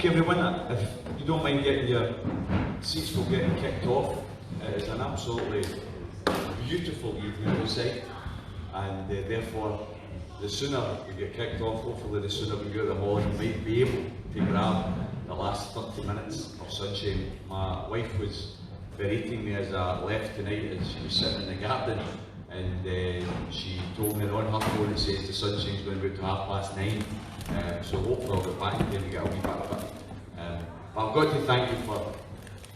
Everyone, if you don't mind getting your seats for getting kicked off, it's an absolutely beautiful evening outside, and therefore the sooner we get kicked off, hopefully the sooner we go to the hall and we might be able to grab the last 30 minutes of sunshine. My wife was berating me as I left tonight as she was sitting in the garden, and she told me on her phone, it says the sunshine's going to be to 9:30. So hopefully I'll be back again and get a wee bit of it. But I've got to thank you for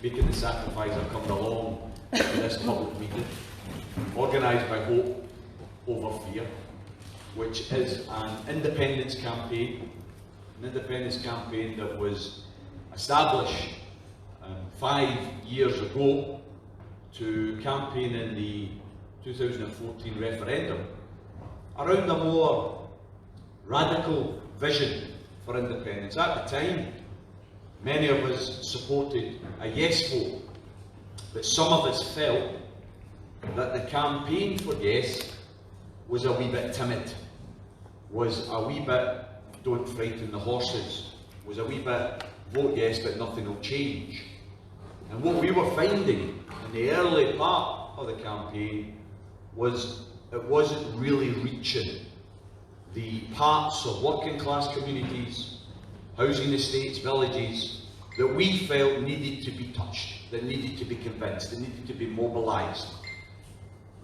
making the sacrifice of coming along to this public meeting, organised by Hope Over Fear, which is an independence campaign that was established 5 years ago to campaign in the 2014 referendum around a more radical vision for independence. At the time, many of us supported a yes vote, but some of us felt that the campaign for yes was a wee bit timid, was a wee bit don't frighten the horses, was a wee bit vote yes but nothing will change. And what we were finding in the early part of the campaign was it wasn't really reaching the parts of working class communities, housing estates, villages that we felt needed to be touched, that needed to be convinced, that needed to be mobilised.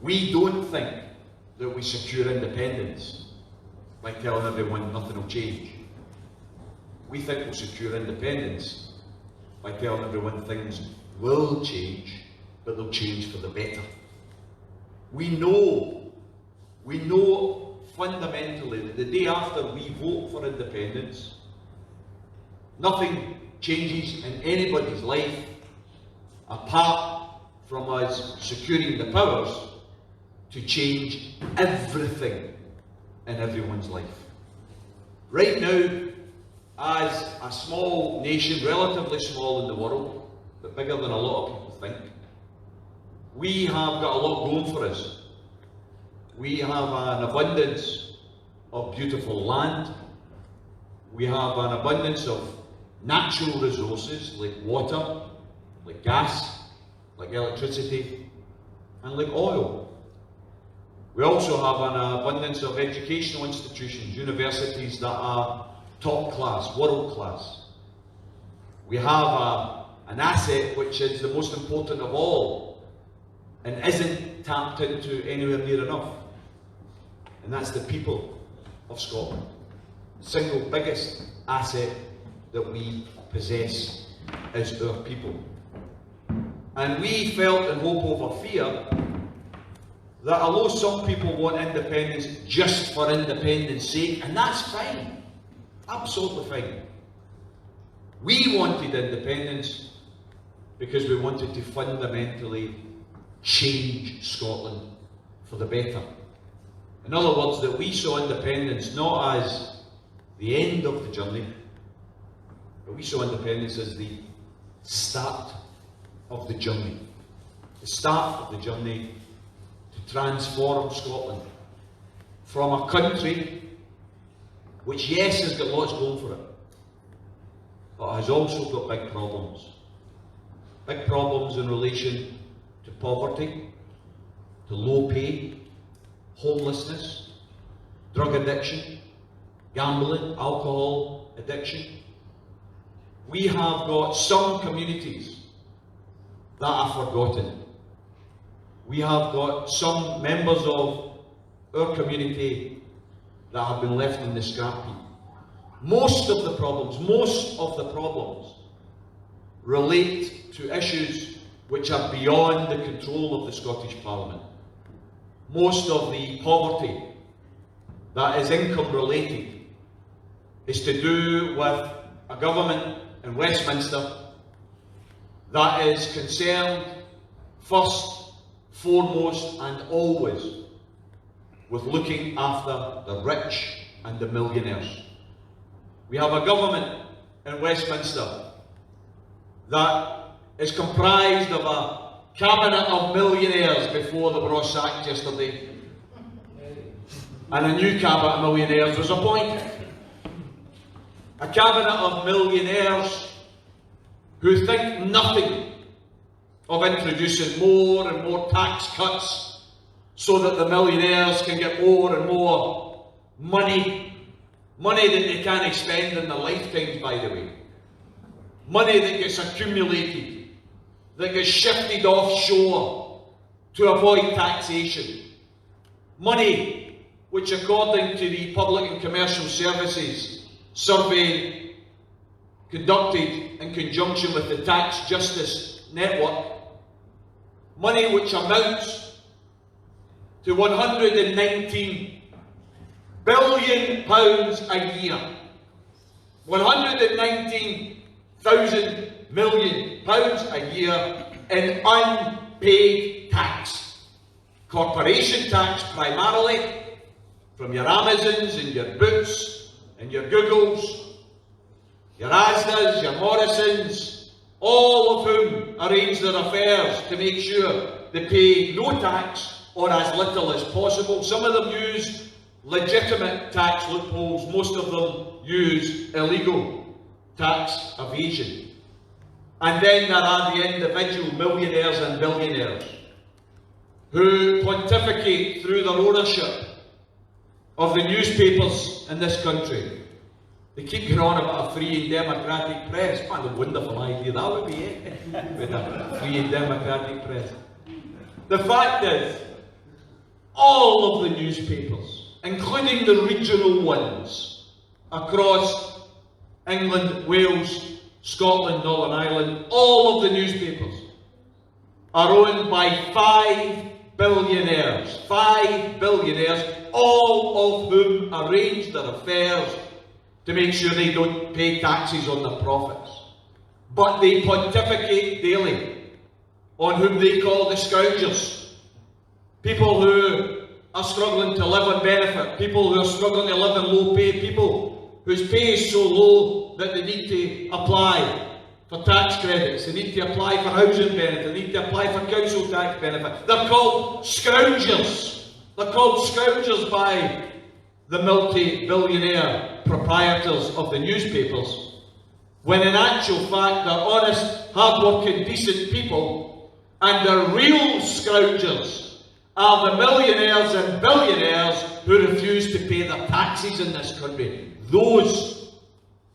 We don't think that we secure independence by telling everyone nothing will change. We think we'll secure independence by telling everyone things will change, but they'll change for the better. We know fundamentally that the day after we vote for independence, nothing changes in anybody's life apart from us securing the powers to change everything in everyone's life. Right now, as a small nation, relatively small in the world, but bigger than a lot of people think, we have got a lot going for us. We have an abundance of beautiful land. We have an abundance of natural resources like water, like gas, like electricity, and like oil. We also have an abundance of educational institutions, universities that are top class, world class. We have an asset which is the most important of all and isn't tapped into anywhere near enough. And that's the people of Scotland. The single biggest asset that we possess is our people. And we felt in Hope Over Fear that although some people want independence just for independence sake, and that's fine, absolutely fine, we wanted independence because we wanted to fundamentally change Scotland for the better. In other words, that we saw independence not as the end of the journey, but we saw independence as the start of the journey. The start of the journey to transform Scotland from a country which, yes, has got lots going for it, but has also got big problems. Big problems in relation to poverty, to low pay, homelessness, drug addiction, gambling, alcohol addiction. We have got some communities that are forgotten. We have got some members of our community that have been left in the scrap heap. Most of the problems relate to issues which are beyond the control of the Scottish Parliament. Most of the poverty that is income related is to do with a government in Westminster that is concerned first, foremost and always with looking after the rich and the millionaires. We have a government in Westminster that is comprised of a cabinet of millionaires before they were all sacked yesterday, and a new cabinet of millionaires was appointed. A cabinet of millionaires who think nothing of introducing more and more tax cuts so that the millionaires can get more and more money that they can't spend in their lifetimes, by the way. Money that gets accumulated, that gets shifted offshore to avoid taxation. Money which, according to the Public and Commercial Services survey conducted in conjunction with the Tax Justice Network, money which amounts to £119 billion a year. 119,000 million pounds a year in unpaid tax. Corporation tax primarily, from your Amazons and your Boots and your Googles, your Asdas, your Morrisons, all of whom arrange their affairs to make sure they pay no tax or as little as possible. Some of them use legitimate tax loopholes, most of them use illegal tax evasion. And then there are the individual millionaires and billionaires who pontificate through their ownership of the newspapers in this country. They keep going on about a free and democratic press. What a wonderful idea that would be, with a free and democratic press. The fact is, all of the newspapers, including the regional ones across England, Wales, Scotland, Northern Ireland, all of the newspapers are owned by 5 billionaires. 5 billionaires, all of whom arrange their affairs to make sure they don't pay taxes on their profits. But they pontificate daily on whom they call the scourgers. People who are struggling to live on benefit, people who are struggling to live in low pay, people whose pay is so low that they need to apply for tax credits, they need to apply for housing benefit, they need to apply for council tax benefit. They're called scourgers. They're called scourgers by the multi-billionaire proprietors of the newspapers, when in actual fact they're honest, hard-working, decent people, and the real scourgers are the millionaires and billionaires who refuse to pay their taxes in this country. Those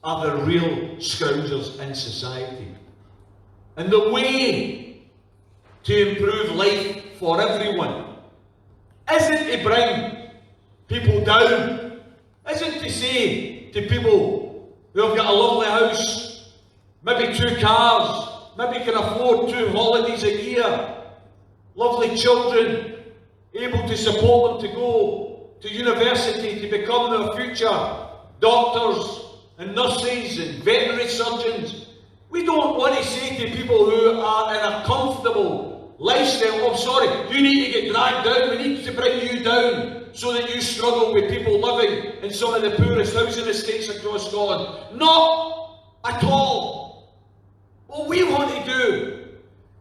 are the real scourgers in society. And the way to improve life for everyone isn't to bring people down, isn't to say to people who have got a lovely house, maybe 2 cars, maybe can afford 2 holidays a year, lovely children, able to support them to go to university, to become their future doctors and nurses and veterinary surgeons. We don't want to say to people who are in a comfortable lifestyle, oh sorry, you need to get dragged down, we need to bring you down so that you struggle with people living in some of the poorest housing estates across Scotland. Not at all. What we want to do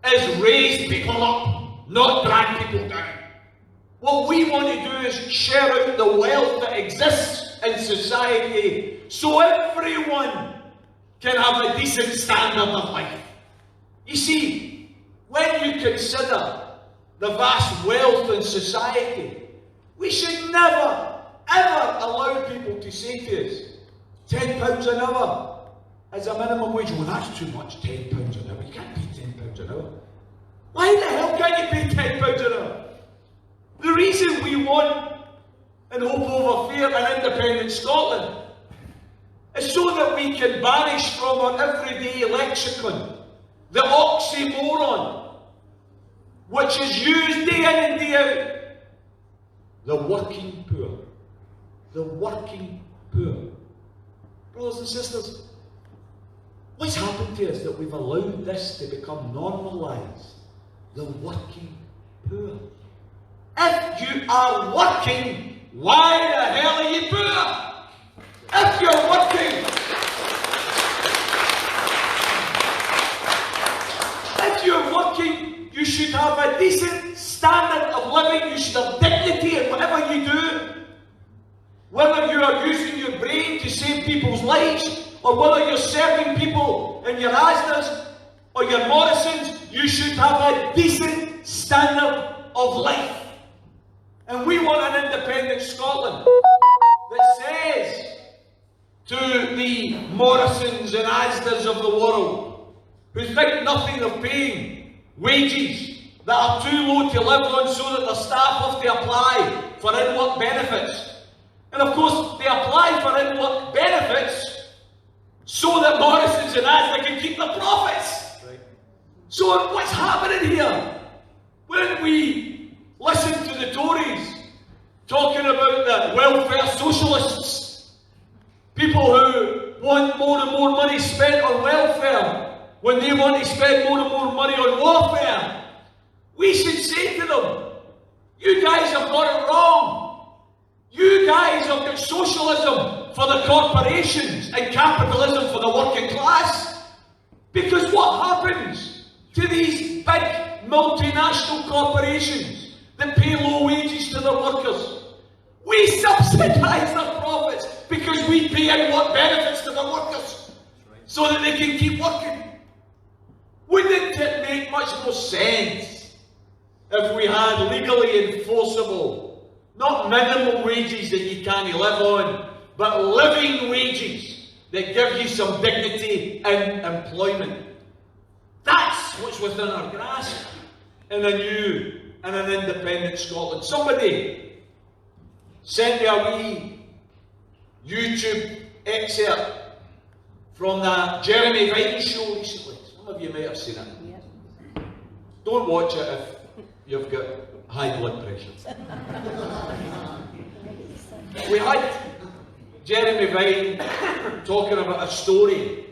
is raise people up, not drag people down. What we want to do is share out the wealth that exists in society so everyone can have a decent standard of life. You see, when you consider the vast wealth in society, we should never, ever allow people to say to us, £10 an hour as a minimum wage. Well, that's too much, £10 an hour. You can't pay £10 an hour. Why the hell can't you pay £10 an hour? The reason we want and hope over fear an independent Scotland is so that we can banish from our everyday lexicon the oxymoron which is used day in and day out. The working poor. The working poor. Brothers and sisters, what's happened to us that we've allowed this to become normalised? The working poor. If you are working, why the hell are you poor? If you're working, you should have a decent standard of living, you should have dignity in whatever you do. Whether you are using your brain to save people's lives, or whether you're serving people in your Asda's or your Morrisons, you should have a decent standard of life. And we want an independent Scotland that says to the Morrisons and Asda's of the world, who think nothing of paying wages that are too low to live on so that their staff have to apply for in-work benefits. And of course, they apply for in-work benefits so that Morrisons and Asda can keep their profits. Right. So what's happening here? When we listen to the Tories talking about the welfare socialists, people who want more and more money spent on welfare when they want to spend more and more money on warfare, we should say to them, you guys have got it wrong. You guys have got socialism for the corporations and capitalism for the working class. Because what happens to these big multinational corporations that pay low wages to their workers? We subsidise their profits because we pay in-work benefits to their workers so that they can keep working. Wouldn't it make much more sense if we had legally enforceable, not minimum wages that you can't live on, but living wages that give you some dignity in employment? That's what's within our grasp in a new and an independent Scotland. Somebody sent me a wee YouTube excerpt from the Jeremy Vine show recently. Some of you might have seen it. Yeah. Don't watch it if you've got high blood pressure. We had Jeremy Vine talking about a story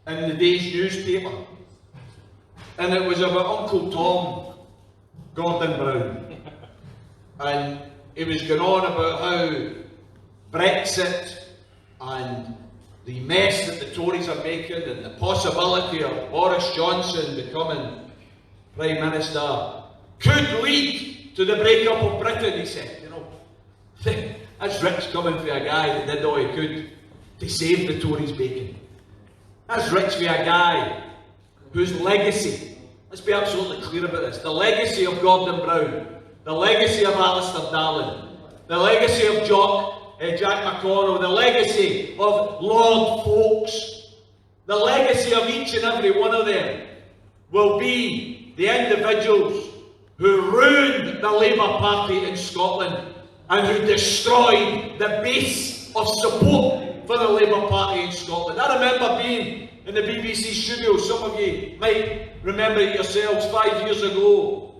in the day's newspaper, and it was about Uncle Tom Gordon Brown, and he was going on about how Brexit and the mess that the Tories are making and the possibility of Boris Johnson becoming Prime Minister could lead to the breakup of Britain, he said. You know, that's rich coming for a guy that did all he could to save the Tories' bacon. That's rich for a guy whose legacy, let's be absolutely clear about this, the legacy of Gordon Brown, the legacy of Alistair Darling, the legacy of Jack McConnell, the legacy of Lord Foulkes, the legacy of each and every one of them will be the individuals who ruined the Labour Party in Scotland and who destroyed the base of support for the Labour Party in Scotland. I remember being in the BBC studio, some of you might remember it yourselves, 5 years ago,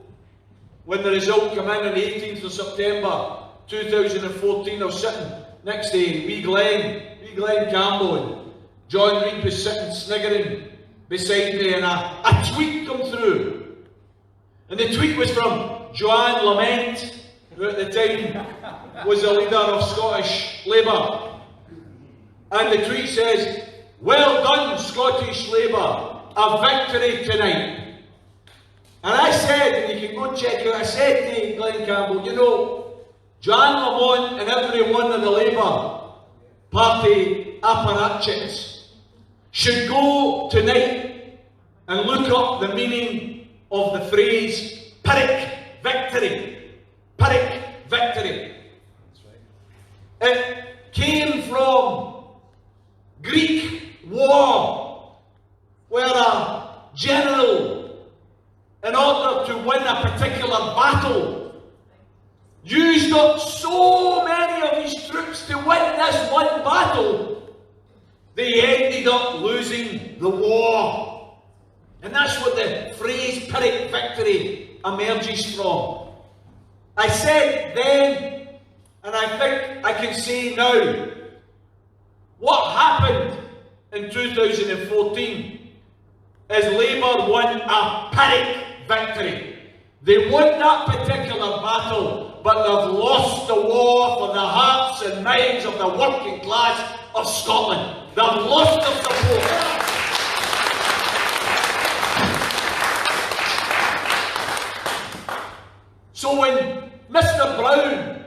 when the result came in on the 18th of September 2014. I was sitting next to wee Glenn Campbell, and John Reid was sitting sniggering beside me, and a tweet come through. And the tweet was from Joanne Lamont, who at the time was the leader of Scottish Labour. And the tweet says, "Well done, Scottish Labour, a victory tonight." And I said, and you can go and check it out, I said to Glenn Campbell, you know, Joanne Lamont and every one of the Labour Party apparatchiks should go tonight and look up the meaning of the phrase Pyrrhic victory. Pyrrhic victory. That's right. It came from Greek war, where a general, in order to win a particular battle, used up so many of his troops to win this one battle, they ended up losing the war. And that's what the phrase Pyrrhic victory emerges from. I said then, and I think I can say now, what happened in 2014 is Labour won a Pyrrhic victory. They won that particular battle, but they've lost the war for the hearts and minds of the working class of Scotland. They've lost their support. So when Mr. Brown,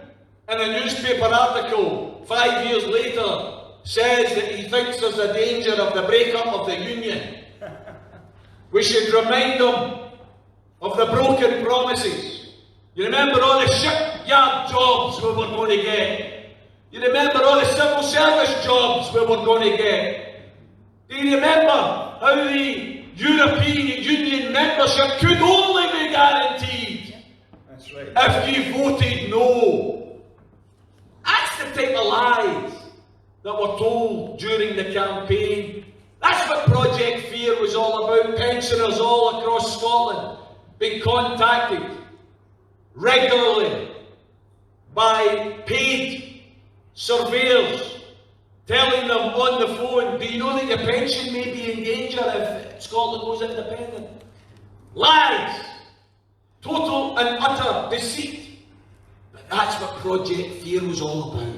in a newspaper article 5 years later, says that he thinks there's a danger of the breakup of the union, we should remind them of the broken promises. You remember all the shipyard jobs we were going to get? You remember all the civil service jobs we were going to get? Do you remember how the European Union membership could only be guaranteed if you voted no? That's the type of lies that were told during the campaign. That's what Project Fear was all about. Pensioners all across Scotland being contacted regularly by paid surveyors, telling them on the phone, do you know that your pension may be in danger if Scotland goes independent? Lies! Total and utter deceit. But that's what Project Fear was all about.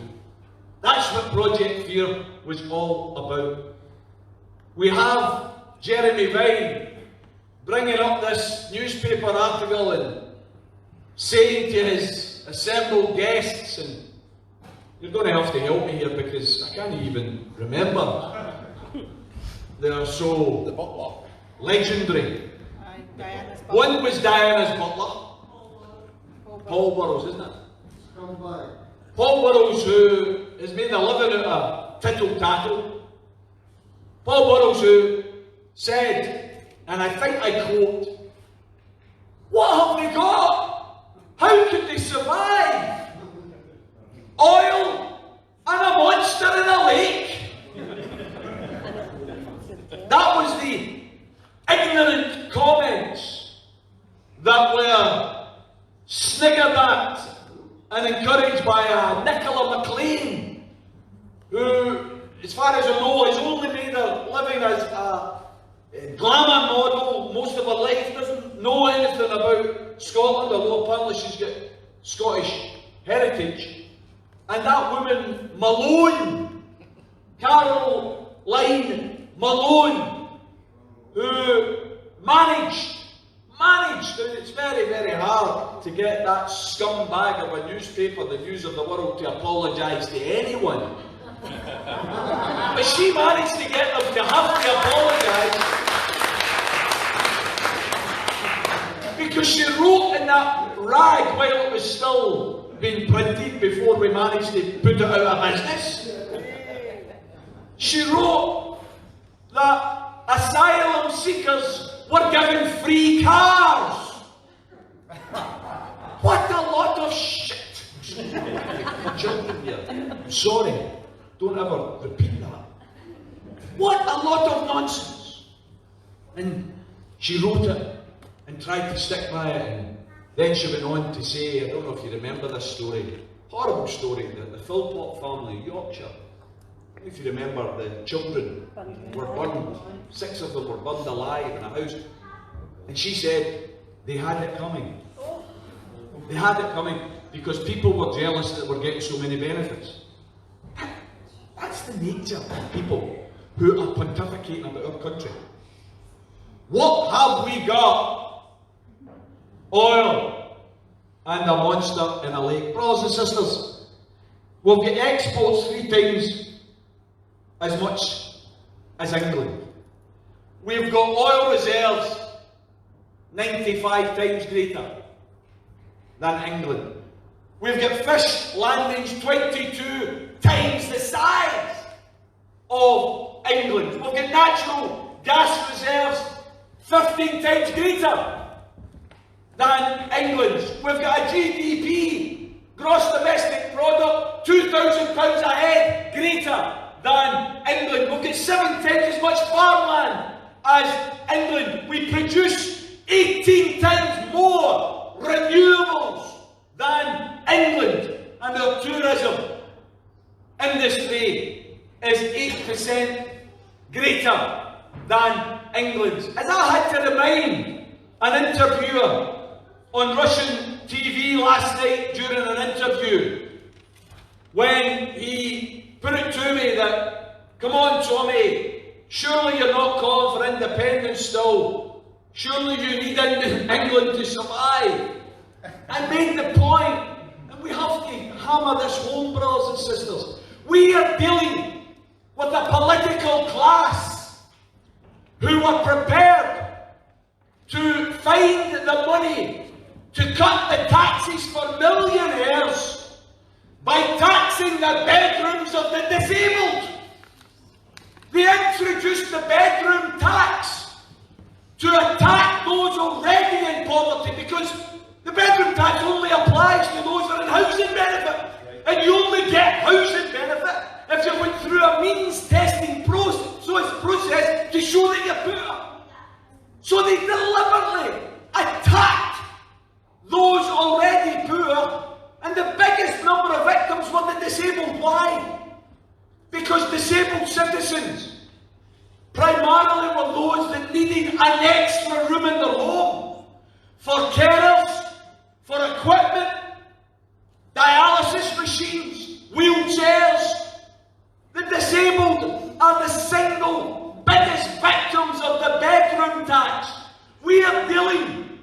That's what Project Fear was all about. We have Jeremy Vine bringing up this newspaper article and saying to his assembled guests, and you're going to have to help me here because I can't even remember. They are so the butler. Legendary. Diana's butler. One was Diana's butler, Paul Burrows, isn't it? Paul Burrows, who has made a living out of tittle-tattle. Paul Burrows, who said, and I think I quote, "What have they got? How could they survive? Oil and a monster in a lake." That was the ignorant comments that were sniggered at and encouraged by Nicola McLean, who, as far as I know, has only made a living as a glamour model most of her life, doesn't know anything about Scotland, although apparently she's got Scottish heritage. And that woman, Malone, Caroline Malone, who managed, it's very, very hard to get that scumbag of a newspaper, the News of the World, to apologise to anyone. But she managed to get them to have to apologise because she wrote in that rag while it was still being printed before we managed to put it out of business. She wrote that asylum seekers were given free cars. What a lot of shit! Children here. I'm sorry. Don't ever repeat that. What a lot of nonsense! And she wrote it and tried to stick by it, and then she went on to say, I don't know if you remember this story, horrible story, the Philpott family, Yorkshire. I don't know if you remember, the children were burned, 6 of them were burned alive in a house. And she said they had it coming. They had it coming because people were jealous that we're getting so many benefits. That's the nature of people who are pontificating about our country. What have we got? Oil and a monster in a lake. Brothers and sisters, we'll get exports 3 times as much as England. We've got oil reserves 95 times greater than England. We've got fish landings 22 times the size of England. We've got natural gas reserves 15 times greater than England's. We've got a GDP, gross domestic product, £2,000 a head greater than England. We've got 7 times as much farmland as England. We produce 18 times more renewables than England, and our tourism industry is 8% greater than England's. As I had to remind an interviewer on Russian TV last night during an interview, when he put it to me that, come on Tommy, surely you're not calling for independence still. Surely you need England to survive. I made the point, and we have to hammer this home, brothers and sisters. We are dealing with a political class who were prepared to find the money to cut the taxes for millionaires by taxing the bedrooms of the disabled. They introduced the bedroom tax to attack those already in poverty, because the bedroom tax only applies to those that are in housing benefit. And you only get housing benefit if you went through a means testing process to show that you're poor. So they deliberately attacked those already poor, and the biggest number of victims were the disabled. Why? Because disabled citizens primarily were those that needed an extra room in their home for carers, for equipment, dialysis machines, wheelchairs. The disabled are the single biggest victims of the bedroom tax. We are dealing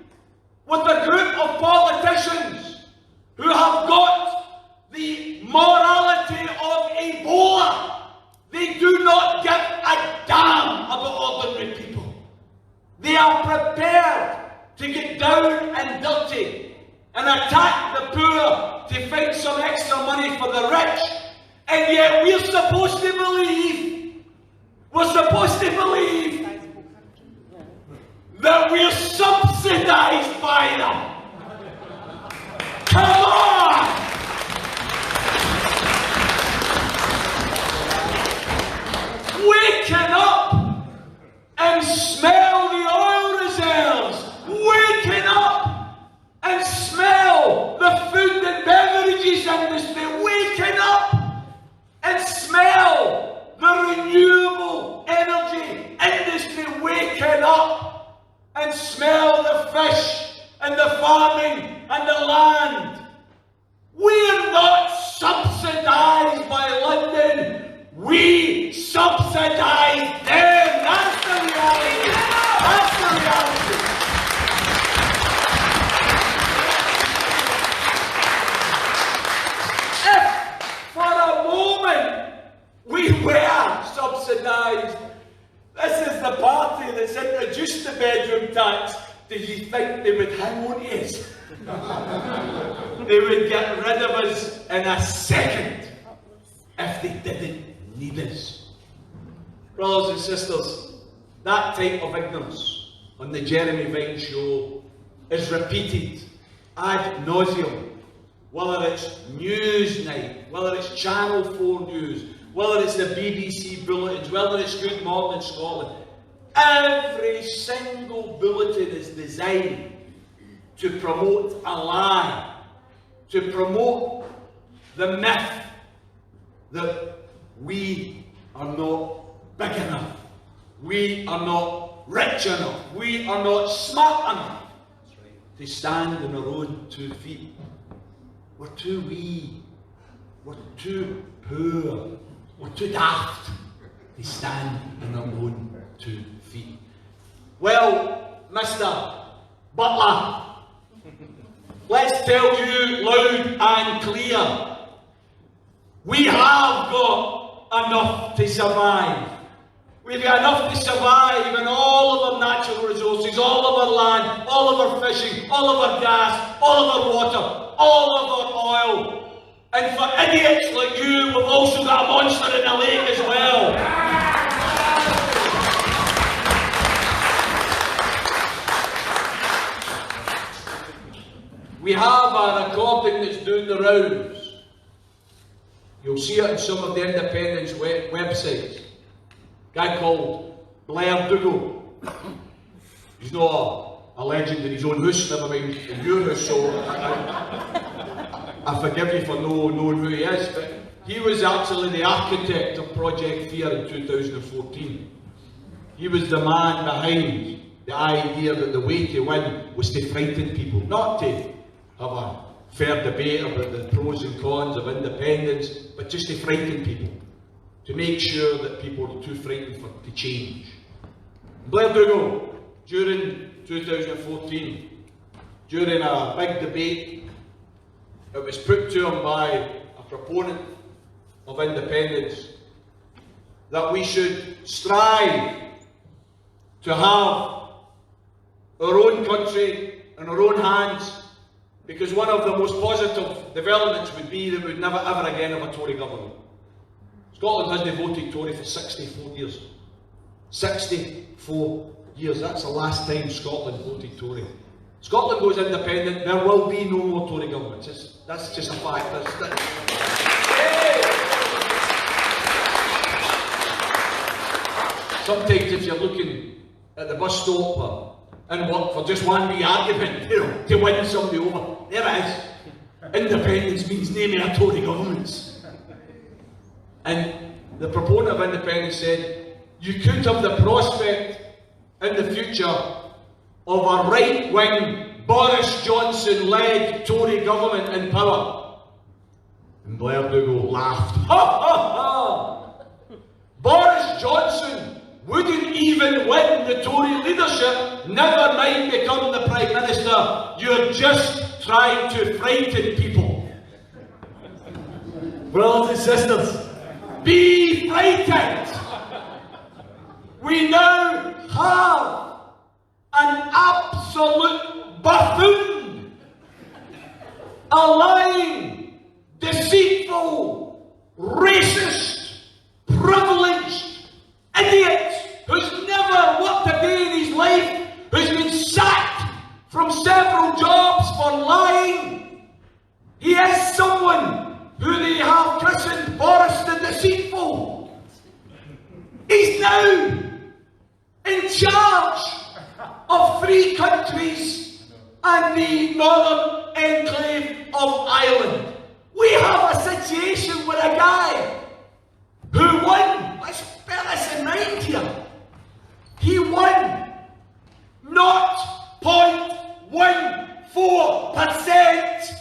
with a group of politicians who have got the morality of Ebola. They do not give a damn about ordinary people. They are prepared to get down and dirty and attack the poor to find some extra money for the rich. And yet we're supposed to believe that we're subsidized by them. Come on! Waking up and smell the oil reserves. Waking up and smell the food and beverages industry. Waking up and smell the renewable energy industry. Waking up and smell the fish and the farming and the land. We're not subsidized by London. We subsidize them. That's the reality. That's the reality. If for a moment we were subsidized, this is the party that's introduced the bedroom tax. Do you think they would hang on to us? They would get rid of us in a second if they didn't need us. Brothers and sisters, that type of ignorance on the Jeremy Vine show is repeated ad nauseum. Whether it's Newsnight, whether it's Channel 4 News, whether it's the BBC bulletins, whether it's Good Morning Scotland, every single bulletin is designed to promote a lie, to promote the myth that we are not big enough, we are not rich enough, we are not smart enough to stand on our own 2 feet. We're too wee, we're too poor, we're too daft to stand on our own 2 feet. Well, Mr. Butler, let's tell you loud and clear, we have got enough to survive. We've got enough to survive in all of our natural resources, all of our land, all of our fishing, all of our gas, all of our water, all of our oil. And for idiots like you, we've also got a monster in the lake as well. We have a recording that's doing the rounds. You'll see it in some of the independence websites. A guy called Blair Dougal. He's not a legend in his own house, never mind in your house, so I forgive you for not knowing who he is, but he was actually the architect of Project Fear in 2014. He was the man behind the idea that the way to win was to frighten people, not to have a fair debate about the pros and cons of independence, but just to frighten people, to make sure that people are too frightened to change. Blair Dougal, during 2014, during a big debate, it was put to him by a proponent of independence, that we should strive to have our own country in our own hands, because one of the most positive developments would be that we would never ever again have a Tory government. Scotland hasn't voted Tory for 64 years. 64 years, that's the last time Scotland voted Tory. Scotland goes independent, there will be no more Tory governments. That's just a fact. Sometimes if you're looking at the bus stop or in work for just one wee argument, to win somebody over, there it is. Independence means naming a Tory governments. And the proponent of independence said, you could have the prospect in the future of a right-wing Boris Johnson-led Tory government in power. And Blair Dougal laughed. Ha ha ha! Boris Johnson wouldn't even win the Tory leadership, never mind become the Prime Minister. You're just trying to frighten people. Brothers and sisters, be frightened! We now have an absolute buffoon, a lying, deceitful, racist, privileged idiot who's never worked a day in his life, who's been sacked from several jobs for lying. He is someone who they have christened Boris the Deceitful. He's now in charge of 3 countries and the northern enclave of Ireland. We have a situation with a guy who won, let's bear this in mind here, he won 0.14%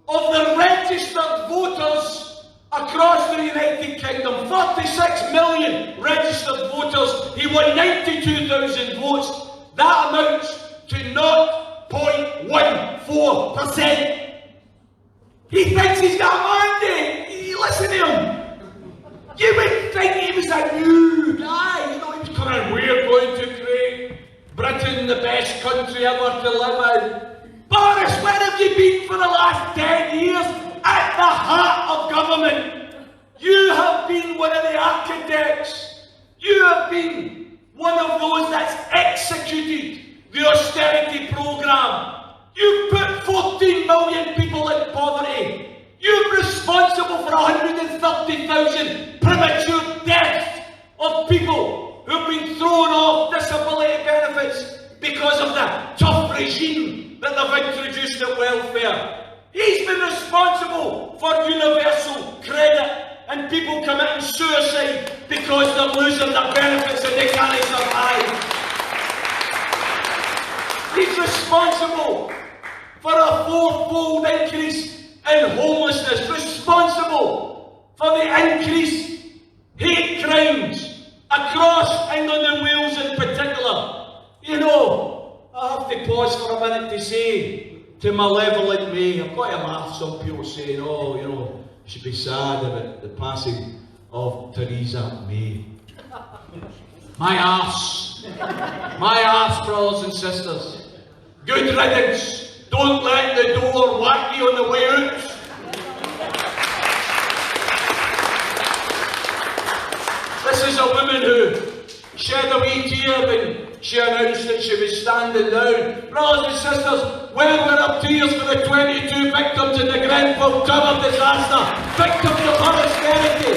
of the registered voters across the United Kingdom. 36 million registered voters. He won 92,000 votes. That amounts to 0.14%. He thinks he's got a mandate. Listen to him. You would think he was a new guy. He was coming, we're going to create Britain the best country ever to live in. Boris, where have you been for the last 10 years? At the heart of government. You have been one of the architects. You have been one of those that's executed the austerity programme. You put 14 million people in poverty. You're responsible for 130,000 premature deaths of people who've been thrown off disability benefits because of the tough regime that they've introduced at welfare. He's been responsible for universal credit and people committing suicide because they're losing their benefits and they can't survive. He's responsible for a 4-fold increase in homelessness, responsible for the increased hate crimes across England and Wales in particular. I have to pause for a minute to say to malevolent me, I've got to laugh, some people saying, you should be sad about the passing of Theresa May. My arse, brothers and sisters. Good riddance. Don't let the door whack you on the way out. This is a woman who shed a wee tear when she announced that she was standing down. Brothers and sisters, where were her tears for the 22 victims in the Grenfell Tower disaster? Victims of her austerity.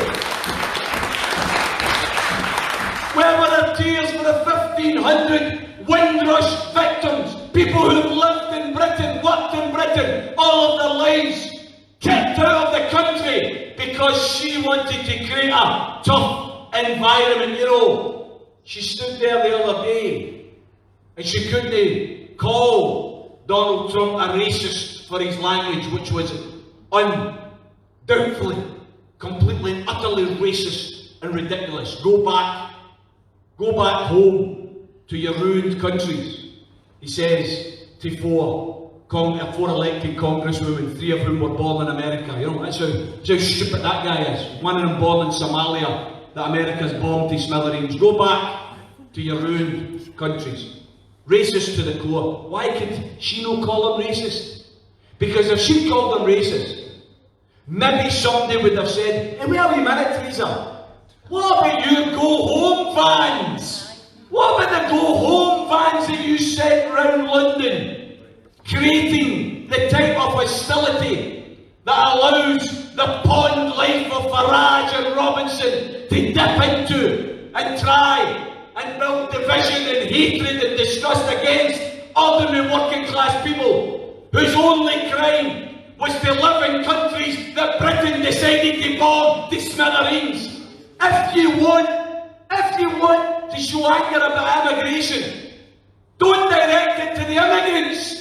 Where were her tears for the 1,500 Windrush victims? People who've lived in Britain, worked in Britain, all of their lives, kicked out of the country because she wanted to create a tough environment. She stood there the other day and she couldn't call Donald Trump a racist for his language, which was undoubtedly, completely and utterly racist and ridiculous. Go back home to your ruined countries. He says to four elected congresswomen, 3 of whom were born in America. That's how stupid that guy is. One of them born in Somalia, that America's bombed to smithereens. Go back to your ruined countries. Racist to the core. Why could she not call them racist? Because if she called them racist, maybe somebody would have said, hey, wait a wee minute, Theresa. What about your go-home vans? What about the go-home vans that you sent round London? Creating the type of hostility that allows the pond life of Farage and Robinson to dip into and try and build division and hatred and distrust against ordinary working class people whose only crime was to live in countries that Britain decided to bomb to smithereens. If you want to show anger about immigration, don't direct it to the immigrants.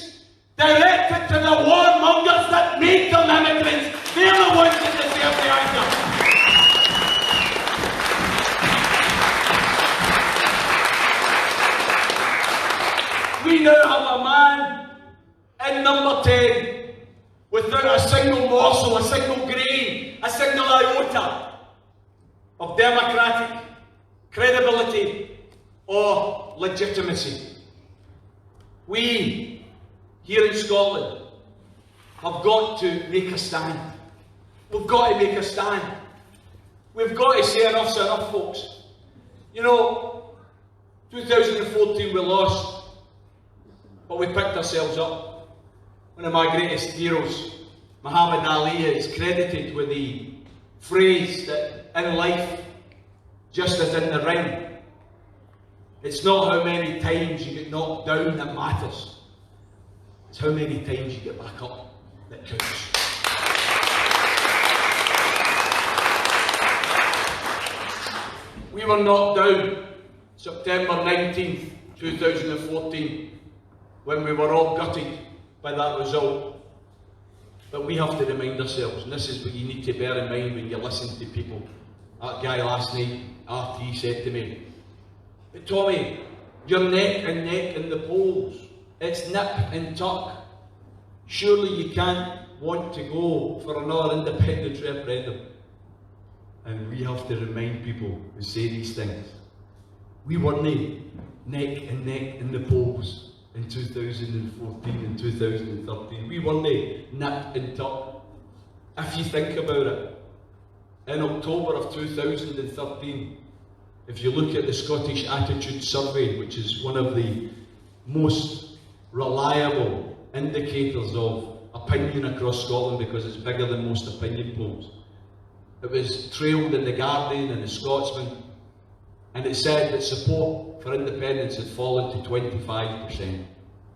Direct it to the warmongers that make them immigrants. They're the ones that deserve the anger. We now have a man in number 10 without a single morsel, a single grain, a single iota of democratic credibility or legitimacy. We, here in Scotland, have got to make a stand. We've got to make a stand. We've got to say enough's enough, folks. You know, 2014 we lost, but we picked ourselves up. One of my greatest heroes, Muhammad Ali, is credited with the phrase that in life, just as in the ring, it's not how many times you get knocked down that matters. It's how many times you get back up that counts. We were knocked down September 19th, 2014, when we were all gutted by that result. But we have to remind ourselves, and this is what you need to bear in mind when you listen to people. That guy last night, RT, said to me, but Tommy, you're neck and neck in the polls. It's nip and tuck. Surely you can't want to go for another independence referendum. And we have to remind people who say these things. We weren't neck and neck in the polls in 2014 and 2013. We weren't nip and tuck. If you think about it, in October of 2013, if you look at the Scottish Attitude Survey, which is one of the most reliable indicators of opinion across Scotland because it's bigger than most opinion polls, it was trailed in the Guardian and the Scotsman, and it said that support for independence had fallen to 25%.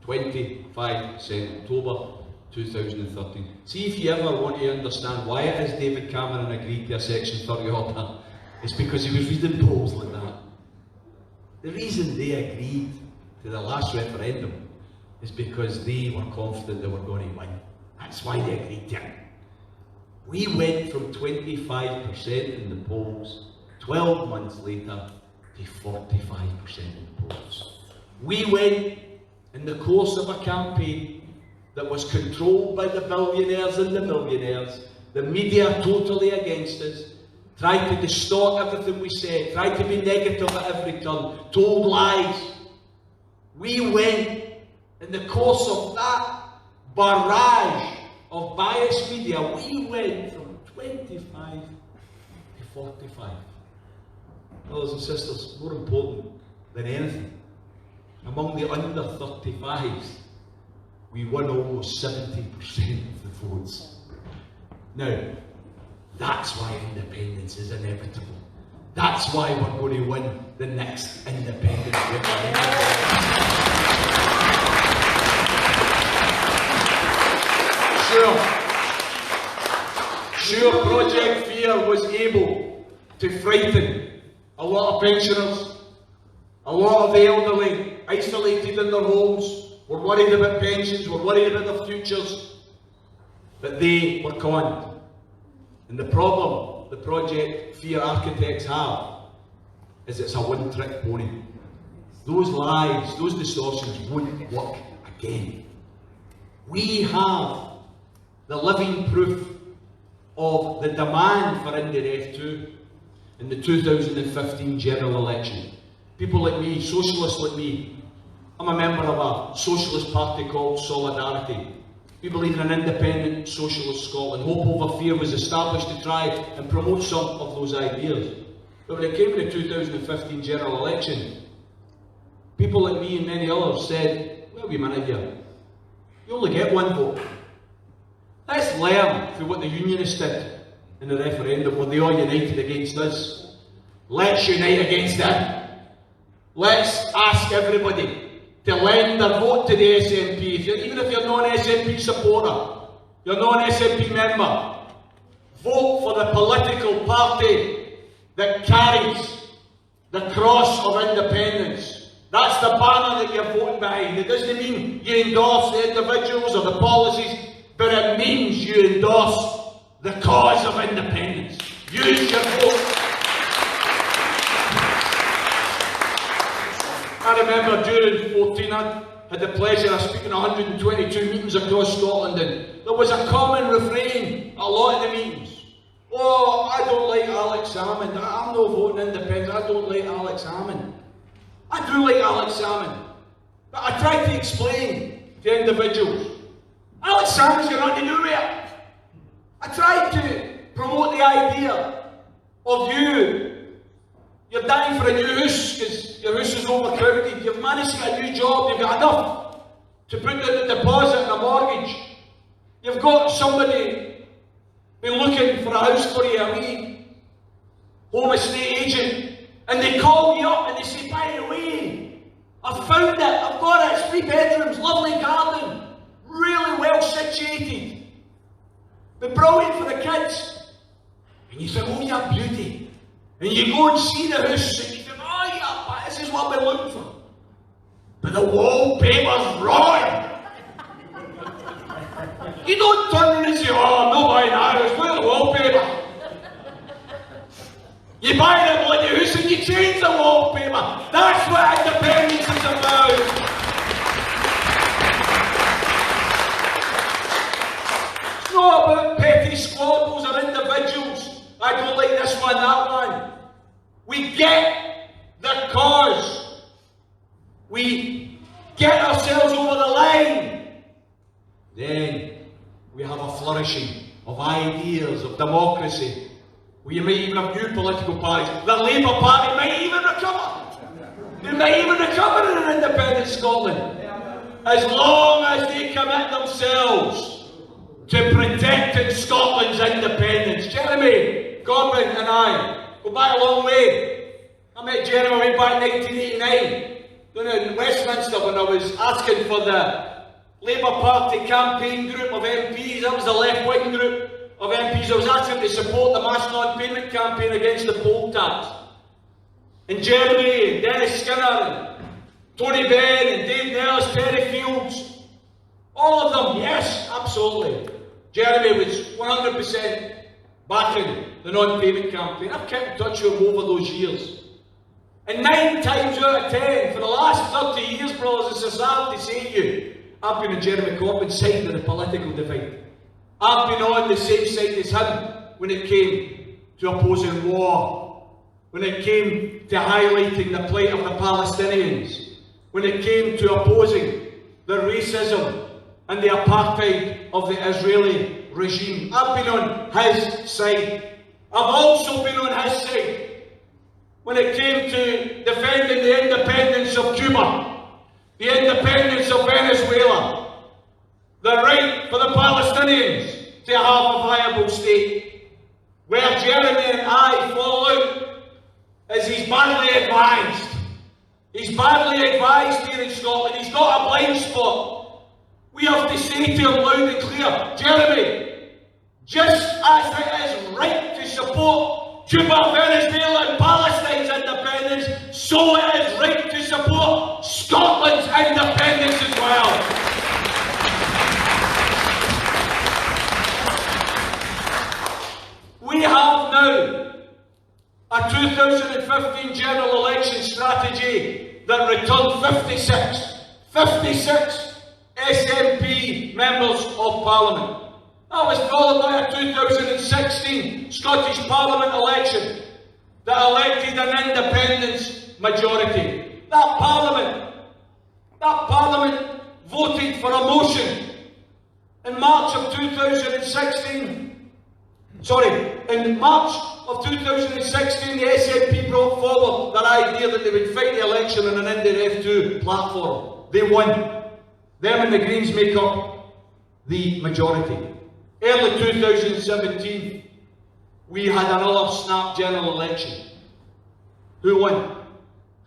25%, October 2013. See if you ever want to understand why it is David Cameron agreed to a Section 30 order, it's because he was reading polls like that. The reason they agreed to the last referendum is because they were confident they were going to win. That's why they agreed to it. We went from 25% in the polls 12 months later to 45% in the polls. We went in the course of a campaign that was controlled by the billionaires and the millionaires, the media totally against us, tried to distort everything we said, tried to be negative at every turn, told lies. We went in the course of that barrage of biased media, we went from 25 to 45. Brothers and sisters, more important than anything, among the under 35s, we won almost 70% of the votes. Now, that's why independence is inevitable. That's why we're going to win the next independence referendum. Sure, Project Fear was able to frighten a lot of pensioners, a lot of the elderly, isolated in their homes, were worried about pensions, were worried about their futures, but they were conned. And the problem the Project Fear architects have is it's a one-trick pony. Those lies, those distortions won't work again. We have the living proof of the demand for Indyref2. in the 2015 general election. People like me, socialists like me, I'm a member of a socialist party called Solidarity. We believe in an independent socialist Scotland. Hope over fear was established to try and promote some of those ideas. But when it came to the 2015 general election, people like me and many others said, well, wait a minute here, you only get one vote. Let's learn from what the Unionists did in the referendum, where they all united against this. Let's unite against them. Let's ask everybody to lend their vote to the SNP. Even if you're not an SNP supporter, you're not an SNP member, vote for the political party that carries the cross of independence. That's the banner that you're voting behind. It doesn't mean you endorse the individuals or the policies, but it means you endorse the cause of independence. Use your vote. I remember during 14, I had the pleasure of speaking at 122 meetings across Scotland, and there was a common refrain at a lot of the meetings. Oh, I don't like Alex Salmond. I'm not voting independent. I don't like Alex Salmond. I do like Alex Salmond. But I tried to explain to individuals, Alex Salmond's got nothing to do with it. I tried to promote the idea of you're dying for a new house because your house is overcrowded, you've managed to get a new job, you've got enough to put down a deposit and a mortgage. You've got somebody been looking for a house for you, a wee home estate agent, and they call you up and they say, by the way, I've found it, I've got it, it's 3 bedrooms, lovely garden, really well situated, but brilliant for the kids. And you think, oh, you're beauty. And you go and see the house and you think, oh yeah, this is what we're looking for. But the wallpaper's wrong. You don't turn around and say, oh, I'm not buying that house, look at the wallpaper. You buy the bloody house and you change the wallpaper. That's what independence is about. It's not about petty squabbles or individuals. I don't like this one, that one. We get the cause. We get ourselves over the line. Then we have a flourishing of ideas, of democracy. We might even have new political parties. The Labour Party might even recover. They might even recover in an independent Scotland. As long as they commit themselves to protecting Scotland's independence. Jeremy Corbyn and I go back a long way. I met Jeremy way back in 1989 in Westminster when I was asking for the Labour Party campaign group of MPs. That was the left-wing group of MPs. I was asking to support the mass non-payment campaign against the poll tax. And Jeremy, and Dennis Skinner, and Tony Benn, and Dave Nellis, Terry Fields, all of them, yes, absolutely. Jeremy was 100% backing the non-payment campaign. I've kept in touch with him over those years. And 9 times out of 10, for the last 30 years, brothers and sisters, I have to say to you, I've been on Jeremy Corbyn's side of the political divide. I've been on the same side as him when it came to opposing war, when it came to highlighting the plight of the Palestinians, when it came to opposing the racism and the apartheid of the Israeli regime. I've been on his side. I've also been on his side when it came to defending the independence of Cuba, the independence of Venezuela, the right for the Palestinians to have a viable state. Where Jeremy and I fall out is he's badly advised. He's badly advised here in Scotland. He's got a blind spot. We have to say to him loud and clear, Jeremy, just as it is right to support Cuba, Venezuela and Palestine's independence, so it is right to support Scotland's independence as well. We have now a 2015 general election strategy that returned 56 SNP members of Parliament. That was followed by a 2016 Scottish Parliament election that elected an independence majority. That Parliament voted for a motion in March of 2016. In March of 2016, the SNP brought forward their idea that they would fight the election on an Indyref2 platform. They won. Them and the Greens make up the majority. Early 2017, we had another snap general election. Who won?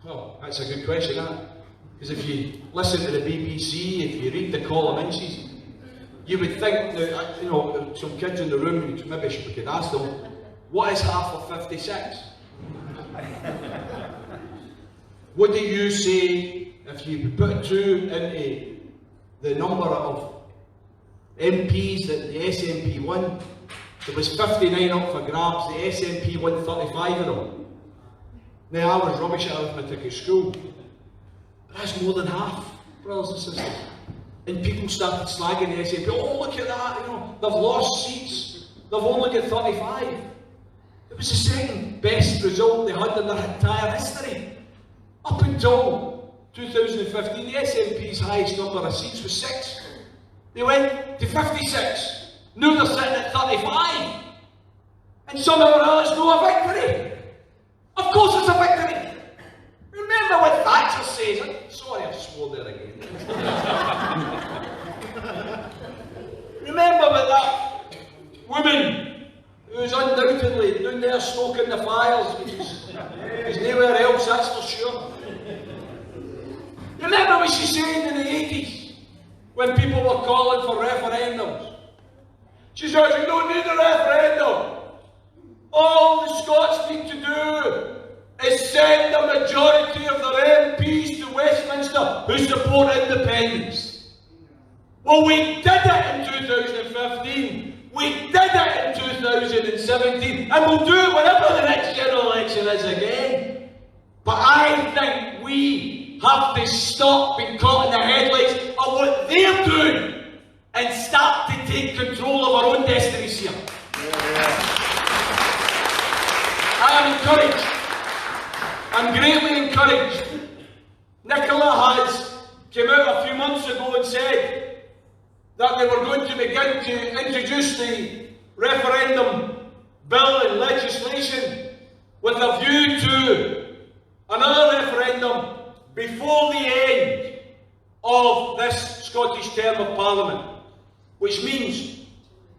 Well, that's a good question, isn't it? Because if you listen to the BBC, if you read the column inches, you would think that, you know, some kids in the room, maybe we could ask them, what is half of 56? What do you say if you put 2 into the number of MPs that the SNP won? There was 59 up for grabs, the SNP won 35 of them. Now, I was rubbish at arithmetic at school, but that's more than half, brothers and sisters. And people started slagging the SNP, oh look at that, you know, they've lost seats, they've only got 35. It was the second best result they had in their entire history. Up until 2015, the SNP's highest number of seats was 6. They went to 56. Now they're sitting at 35. And somehow or other it's not a victory. Of course it's a victory. Remember what Thatcher says. Sorry, I swore there again. Remember what that woman who's undoubtedly down there smoking the fires, because nowhere else, that's for sure. Remember what she said in the 80s when people were calling for referendums? She said, you don't need a referendum. All the Scots need to do is send a majority of their MPs to Westminster who support independence. Well, we did it in 2015, we did it in 2017, and we'll do it whenever the next general election is again. But I think we have to stop being caught in the headlights of what they're doing and start to take control of our own destinies here. I am encouraged. I'm greatly encouraged. Nicola has come out a few months ago and said that they were going to begin to introduce the referendum bill and legislation with a view to another referendum before the end of this Scottish term of Parliament, which means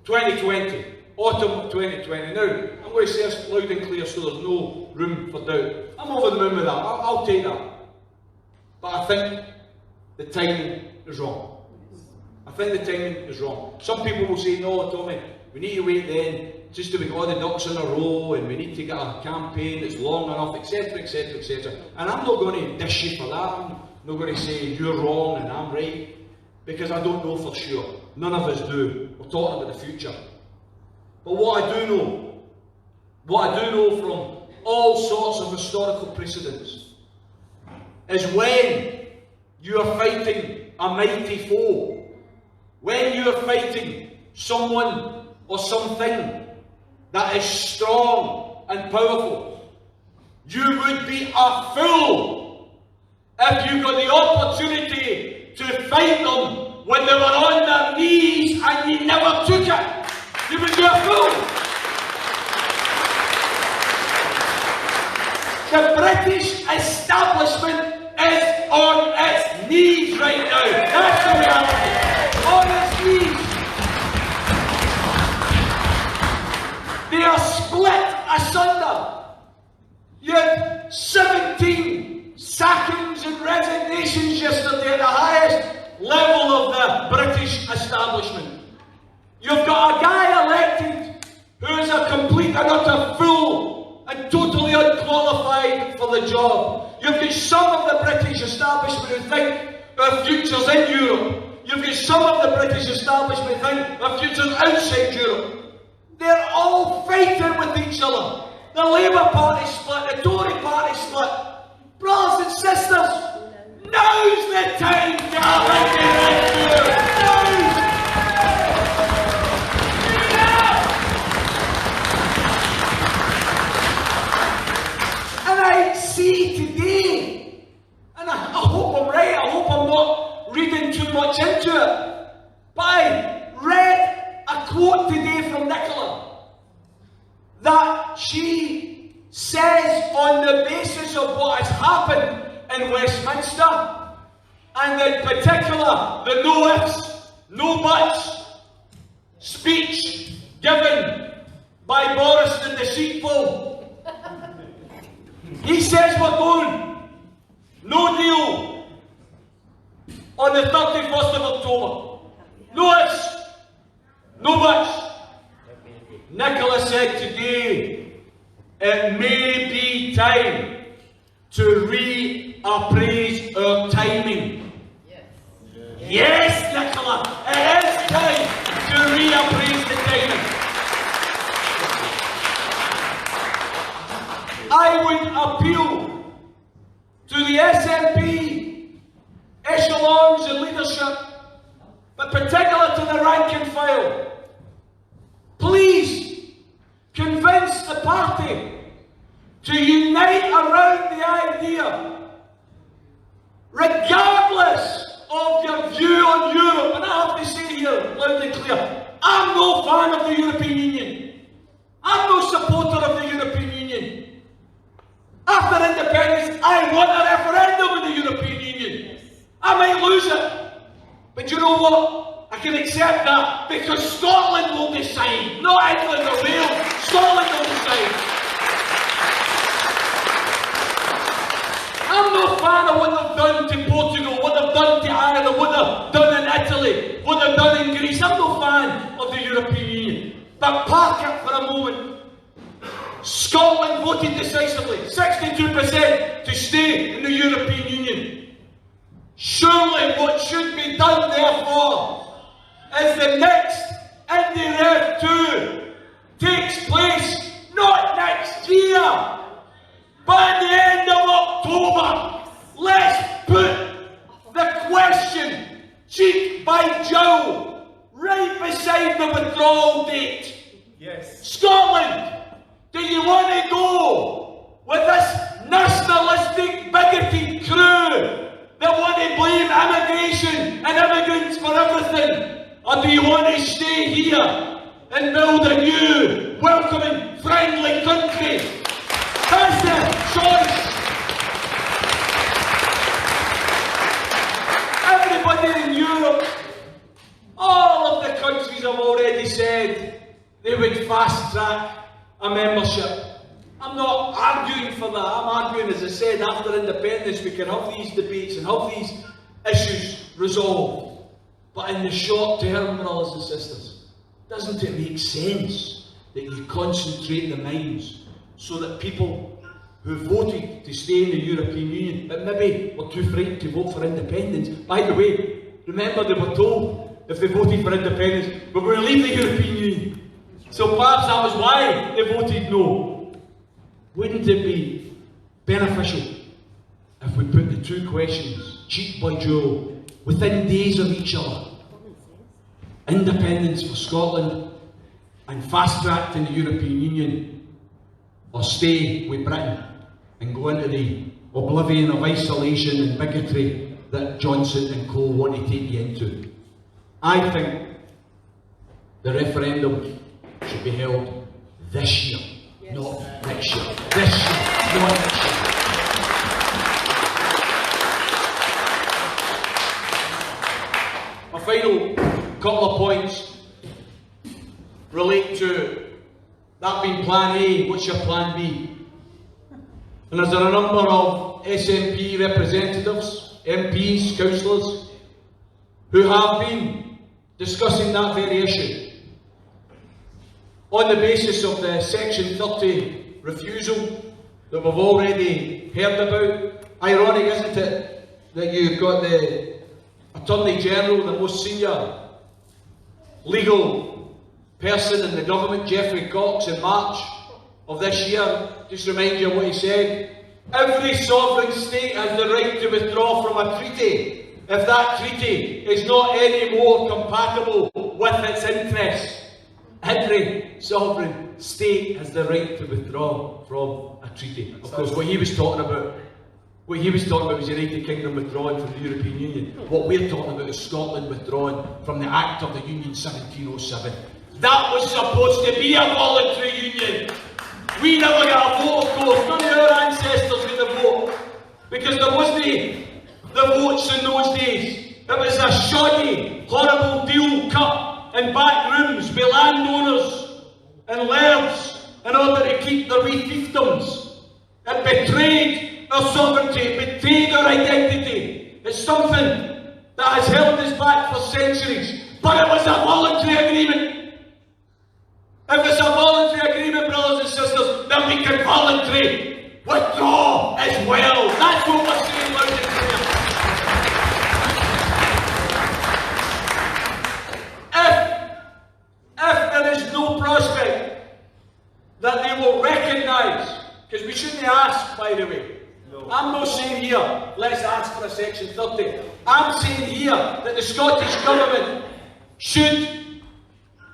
2020, autumn of 2020. Now, I'm going to say this loud and clear so there's no room for doubt. I'm over the moon with that, I'll take that. But I think the timing is wrong. I think the timing is wrong. Some people will say, no, Tommy, we need to wait then, just to get all the ducks in a row, and we need to get a campaign that's long enough, etc, etc, etc. And I'm not going to dish you for that. I'm not going to say you're wrong and I'm right, because I don't know for sure. None of us do. We're talking about the future. But what I do know from all sorts of historical precedents, is when you are fighting a mighty foe, when you are fighting someone or something that is strong and powerful, you would be a fool if you got the opportunity to fight them when they were on their knees and you never took it. You would be a fool. The British establishment is on its knees right now. That's the reality. On its knees. They are split asunder. You had 17 sackings and resignations yesterday at the highest level of the British establishment. You've got a guy elected who is a complete and utter fool and totally unqualified for the job. You've got some of the British establishment who think our future's in Europe. You've got some of the British establishment who think our future's outside Europe. They're all fighting with each other. The Labour Party split, the Tory Party split. Brothers and sisters, now's the time to have Indyref2. Now! too much into it. But I read a quote today from Nicola that she says, on the basis of what has happened in Westminster, and in particular the no ifs, no buts speech given by Boris the Deceitful. He says we're going no deal on the 31st of October. No ifs, no buts. Nicola said today it may be time to reappraise our timing. Yes, Nicola, it is time to reappraise the timing. I would appeal to the SNP echelons and leadership, but particularly to the rank and file. Please convince the party to unite around the idea, regardless of your view on Europe. And I have to say here, loud and clear, I'm no fan of the European Union. I'm no supporter of the European Union. After independence, I want a referendum in the European Union. I might lose it, but you know what? I can accept that, because Scotland will decide, not England or Wales. Scotland will decide. I'm no fan of what they've done to Portugal, what they've done to Ireland, what they've done in Italy, what they've done in Greece. I'm no fan of the European Union. But park it for a moment. Scotland voted decisively, 62% to stay in the European Union. Surely what should be done, therefore, is the next Indyref2 takes place not next year, but at the end of October. Let's put the question, cheek by jowl, right beside the withdrawal date. Yes. Scotland, do you want to go with this nationalistic, bigoted crew that want to blame immigration and immigrants for everything? Or do you want to stay here and build a new, welcoming, friendly country? That's the choice. Everybody in Europe, all of the countries have already said they would fast track a membership. I'm not arguing for that. I'm arguing, as I said, after independence we can have these debates and have these issues resolved. But in the short term, brothers and sisters, doesn't it make sense that you concentrate the minds so that people who voted to stay in the European Union, but maybe were too frightened to vote for independence? By the way, remember they were told if they voted for independence, we're going to leave the European Union. So perhaps that was why they voted no. Wouldn't it be beneficial if we put the two questions, cheek by jowl, within days of each other? Independence for Scotland and fast-tracked in the European Union, or stay with Britain and go into the oblivion of isolation and bigotry that Johnson and Co want to take you into? I think the referendum should be held this year, yes, not next year. This year, not next year. My final couple of points relate to that being plan A. What's your plan B? And there's a number of SNP representatives, MPs, councillors, who have been discussing that very issue on the basis of the Section 30 refusal that we've already heard about. Ironic, isn't it, that you've got the Attorney General, the most senior legal person in the government, Geoffrey Cox, in March of this year, just remind you of what he said. Every sovereign state has the right to withdraw from a treaty if that treaty is not any more compatible with its interests. Every sovereign state has the right to withdraw from a treaty. Of course, what he was talking about What he was talking about was the United Kingdom withdrawing from the European Union. What we're talking about is Scotland withdrawing from the Act of the Union 1707. That was supposed to be a voluntary union. We never got a vote, of course. None of our ancestors got a vote. Because there wasn't the votes in those days. It was a shoddy, horrible deal cut in back rooms with landowners and lairds in order to keep their wee fiefdoms. It betrayed our sovereignty, it betrayed our identity. It's something that has held us back for centuries. But it was a voluntary agreement. If it's a voluntary agreement, brothers and sisters, then we can voluntarily withdraw as well. That's what we're saying loud and clear. If there is no prospect that they will recognise, because we shouldn't ask, by the way. No. I'm not saying here, let's ask for a Section 30. I'm saying here that the Scottish Government should, in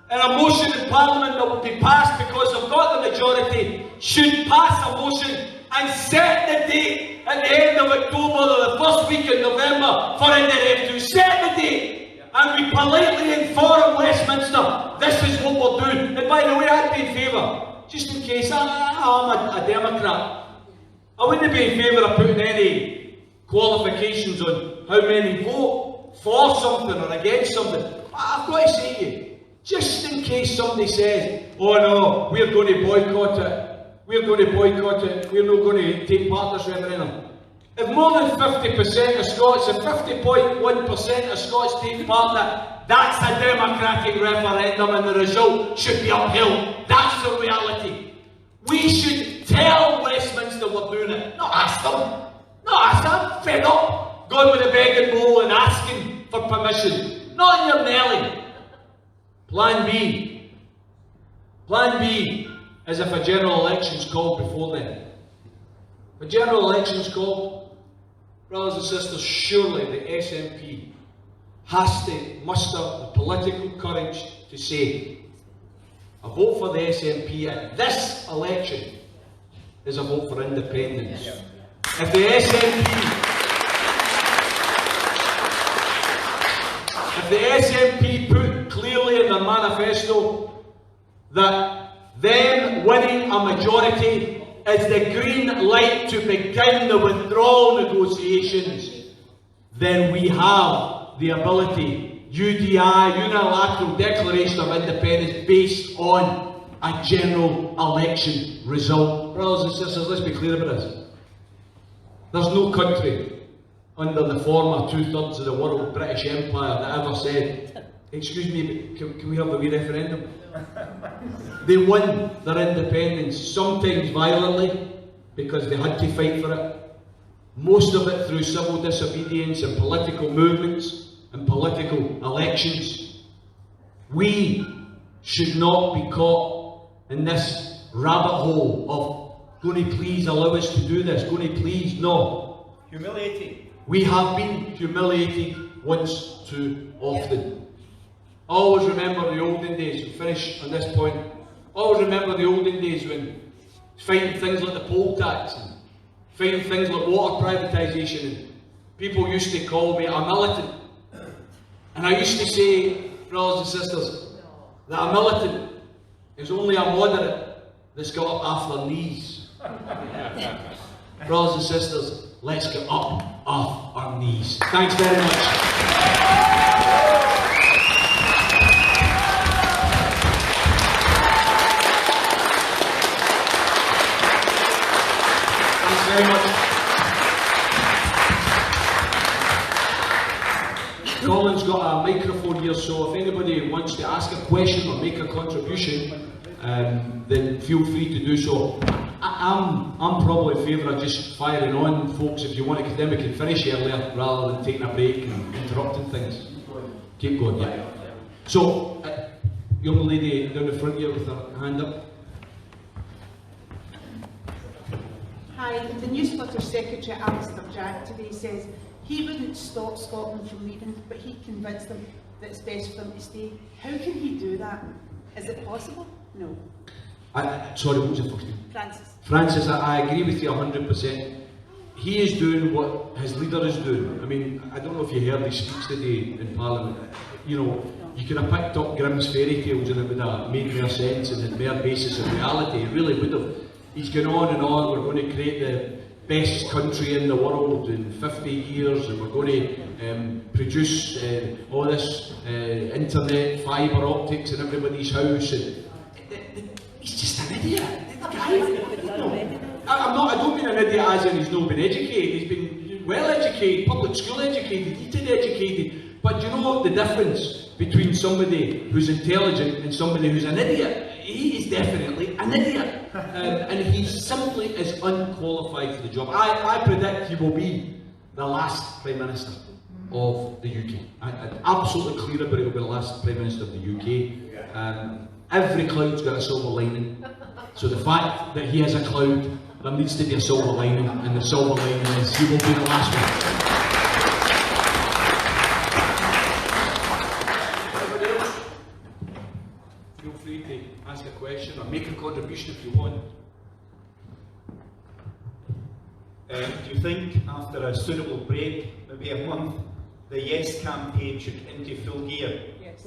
a motion in Parliament that will be passed because they've got the majority, should pass a motion and set the date at the end of October or the first week in November for Indyref2. Set the date! And we politely inform Westminster, this is what we're doing. And by the way, I'd be in favour, just in case I'm a Democrat, I wouldn't be in favour of putting any qualifications on how many vote for something or against something. I've got to say to you, just in case somebody says, oh no, we're going to boycott it, we're not going to take part in this referendum. If more than 50% of Scots and 50.1% of Scots take part in it, that's a democratic referendum and the result should be upheld. That's the reality. We should tell Westminster we're doing it, not ask them. Not ask them. I'm fed up going with a begging bowl and asking for permission. Not in your Nelly. Plan B. Plan B is if a general election's called before then. If a general election's called, brothers and sisters, surely the SNP has to muster the political courage to say, a vote for the SNP at this election is a vote for independence. Yeah. If the SNP put clearly in their manifesto that them winning a majority is the green light to begin the withdrawal negotiations, then we have the ability, UDI, unilateral declaration of independence based on a general election result. Brothers and sisters, let's be clear about this. There's no country under the former 2/3 of the world British Empire that ever said, excuse me, but can we have a wee referendum? They won their independence, sometimes violently, because they had to fight for it. Most of it through civil disobedience and political movements and political elections. We should not be caught in this rabbit hole of going to please allow us to do this, going to please, no. Humiliating. We have been humiliated once too often. I always remember the olden days, we'll finish on this point, I always remember the olden days when fighting things like the poll tax and fighting things like water privatisation, and people used to call me a militant. And I used to say, brothers and sisters, that a militant is only a moderate that's got up off their knees. Brothers and sisters, let's get up off our knees. Thanks very much. Thanks very much. Colin's got a microphone here, so if anybody wants to ask a question or make a contribution, then feel free to do so. I'm probably in favour of just firing on, folks. If you want to condemn, we can finish earlier rather than taking a break and interrupting things. Keep going, yeah. So, young lady down the front here with her hand up. Hi, the newsletter secretary, Alistair Jack, today says he wouldn't stop Scotland from leaving, but he'd convince them that it's best for them to stay. How can he do that? Is it possible? No. Sorry, what was your first name? Francis. Francis, I agree with you 100%. he is doing what his leader is doing. I mean, I don't know if you heard his speech today in Parliament. You know, you could have picked up Grimm's fairy tales and it would have made more sense and had more basis of reality. It really would have. He's gone on and on. We're going to create the best country in the world in 50 years, and we're going to produce all this internet, fibre optics in everybody's house. And he's just an idiot. The guy. I don't mean an idiot as in he's not been educated. He's been well educated, public school educated, Eton educated. But do you know the difference between somebody who's intelligent and somebody who's an idiot? He is definitely an idiot, and he simply is unqualified for the job. I predict he will be the last Prime Minister of the UK. I'm absolutely clear about it. He'll be the last Prime Minister of the UK. Every cloud's got a silver lining, so the fact that he has a cloud, there needs to be a silver lining, and the silver lining is he will be the last one. Feel free to ask a question or make a contribution if you want. Do you think after a suitable break, maybe a month, the Yes campaign should into full gear? Yes.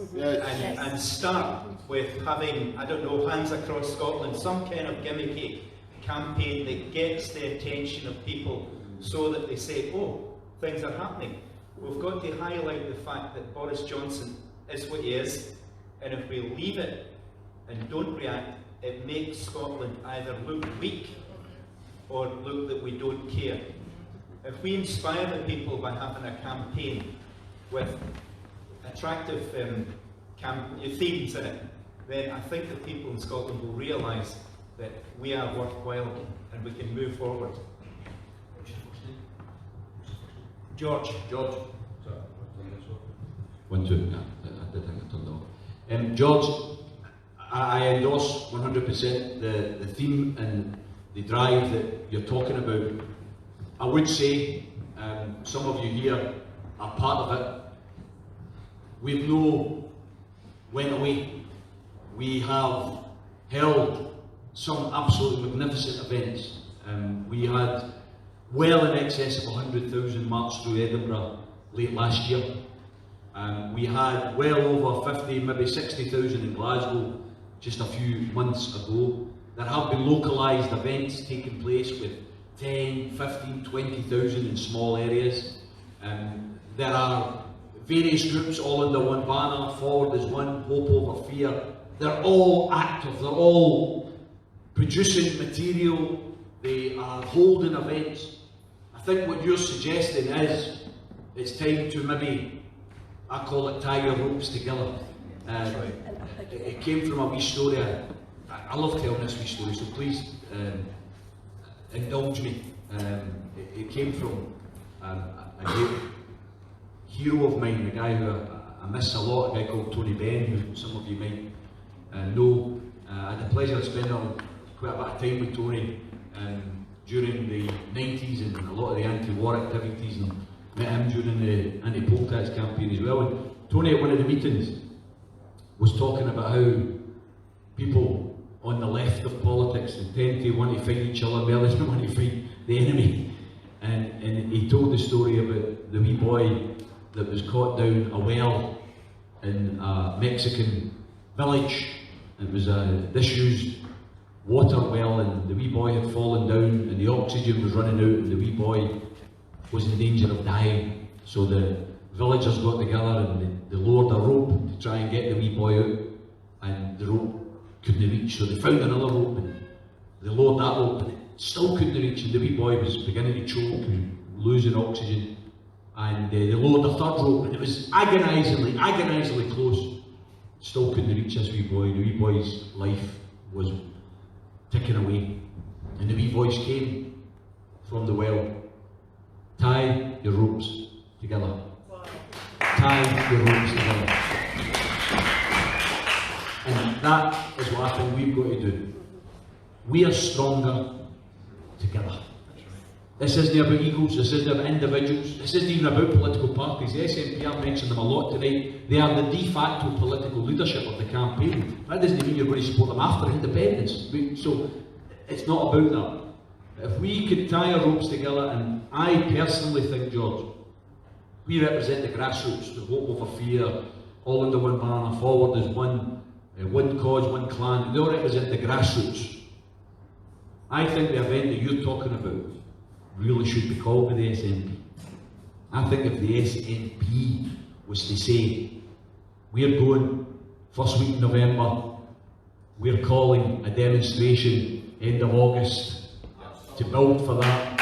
And start with having, I don't know, Hands Across Scotland, some kind of gimmicky campaign that gets the attention of people so that they say, oh, things are happening. We've got to highlight the fact that Boris Johnson is what he is, and if we leave it and don't react, it makes Scotland either look weak or look that we don't care. If we inspire the people by having a campaign with attractive themes in it, then I think the people in Scotland will realise that we are worthwhile and we can move forward. George. Sorry. 1, 2. Yeah, I did think I turned it off. George, I endorse 100% the theme and the drive that you're talking about. I would say some of you here are part of it. We've went away. We have held some absolutely magnificent events. We had well in excess of 100,000 march through Edinburgh late last year. We had well over 50, maybe 60,000 in Glasgow just a few months ago. There have been localised events taking place with 10, 15, 20,000 in small areas. There are various groups all under one banner. Forward is one, Hope Over Fear. They're all active, they're all producing material, they are holding events. I think what you're suggesting is it's time to maybe, I call it tie your ropes together. It came from a wee story. I love telling this wee story, so please indulge me. It came from a great hero of mine, a guy who I miss a lot, a guy called Tony Benn, who some of you might know. I had the pleasure of spending quite a bit of time with Tony during the 90s and a lot of the anti-war activities, and met him during the anti-poll tax campaign as well. And Tony at one of the meetings was talking about how people on the left of politics tend to want to fight each other more than they want to fight the enemy. And he told the story about the wee boy that was caught down a well in a Mexican village. It was a disused water well, and the wee boy had fallen down and the oxygen was running out and the wee boy was in danger of dying. So the villagers got together and they lowered a rope to try and get the wee boy out, and the rope couldn't reach, so they found another rope and they lowered that rope and it still couldn't reach, and the wee boy was beginning to choke and losing oxygen, and they lowered a third rope and it was agonisingly close. Still couldn't reach this wee boy. The wee boy's life was ticking away, and the wee voice came from the well: tie your ropes together. Tie your ropes together. And that is what I think we've got to do. We are stronger together. This isn't about egos, this isn't about individuals, this isn't even about political parties. The SNP, I've mentioned them a lot tonight, they are the de facto political leadership of the campaign. That doesn't mean you're going to support them after independence. So it's not about that. If we could tie our ropes together, and I personally think, George, we represent the grassroots, the vote over fear, all under one banner, forward as one cause, one clan. They all represent the grassroots. I think the event that you're talking about really should be called by the SNP. I think if the SNP was to say, we're going first week in November, we're calling a demonstration end of August to build for that.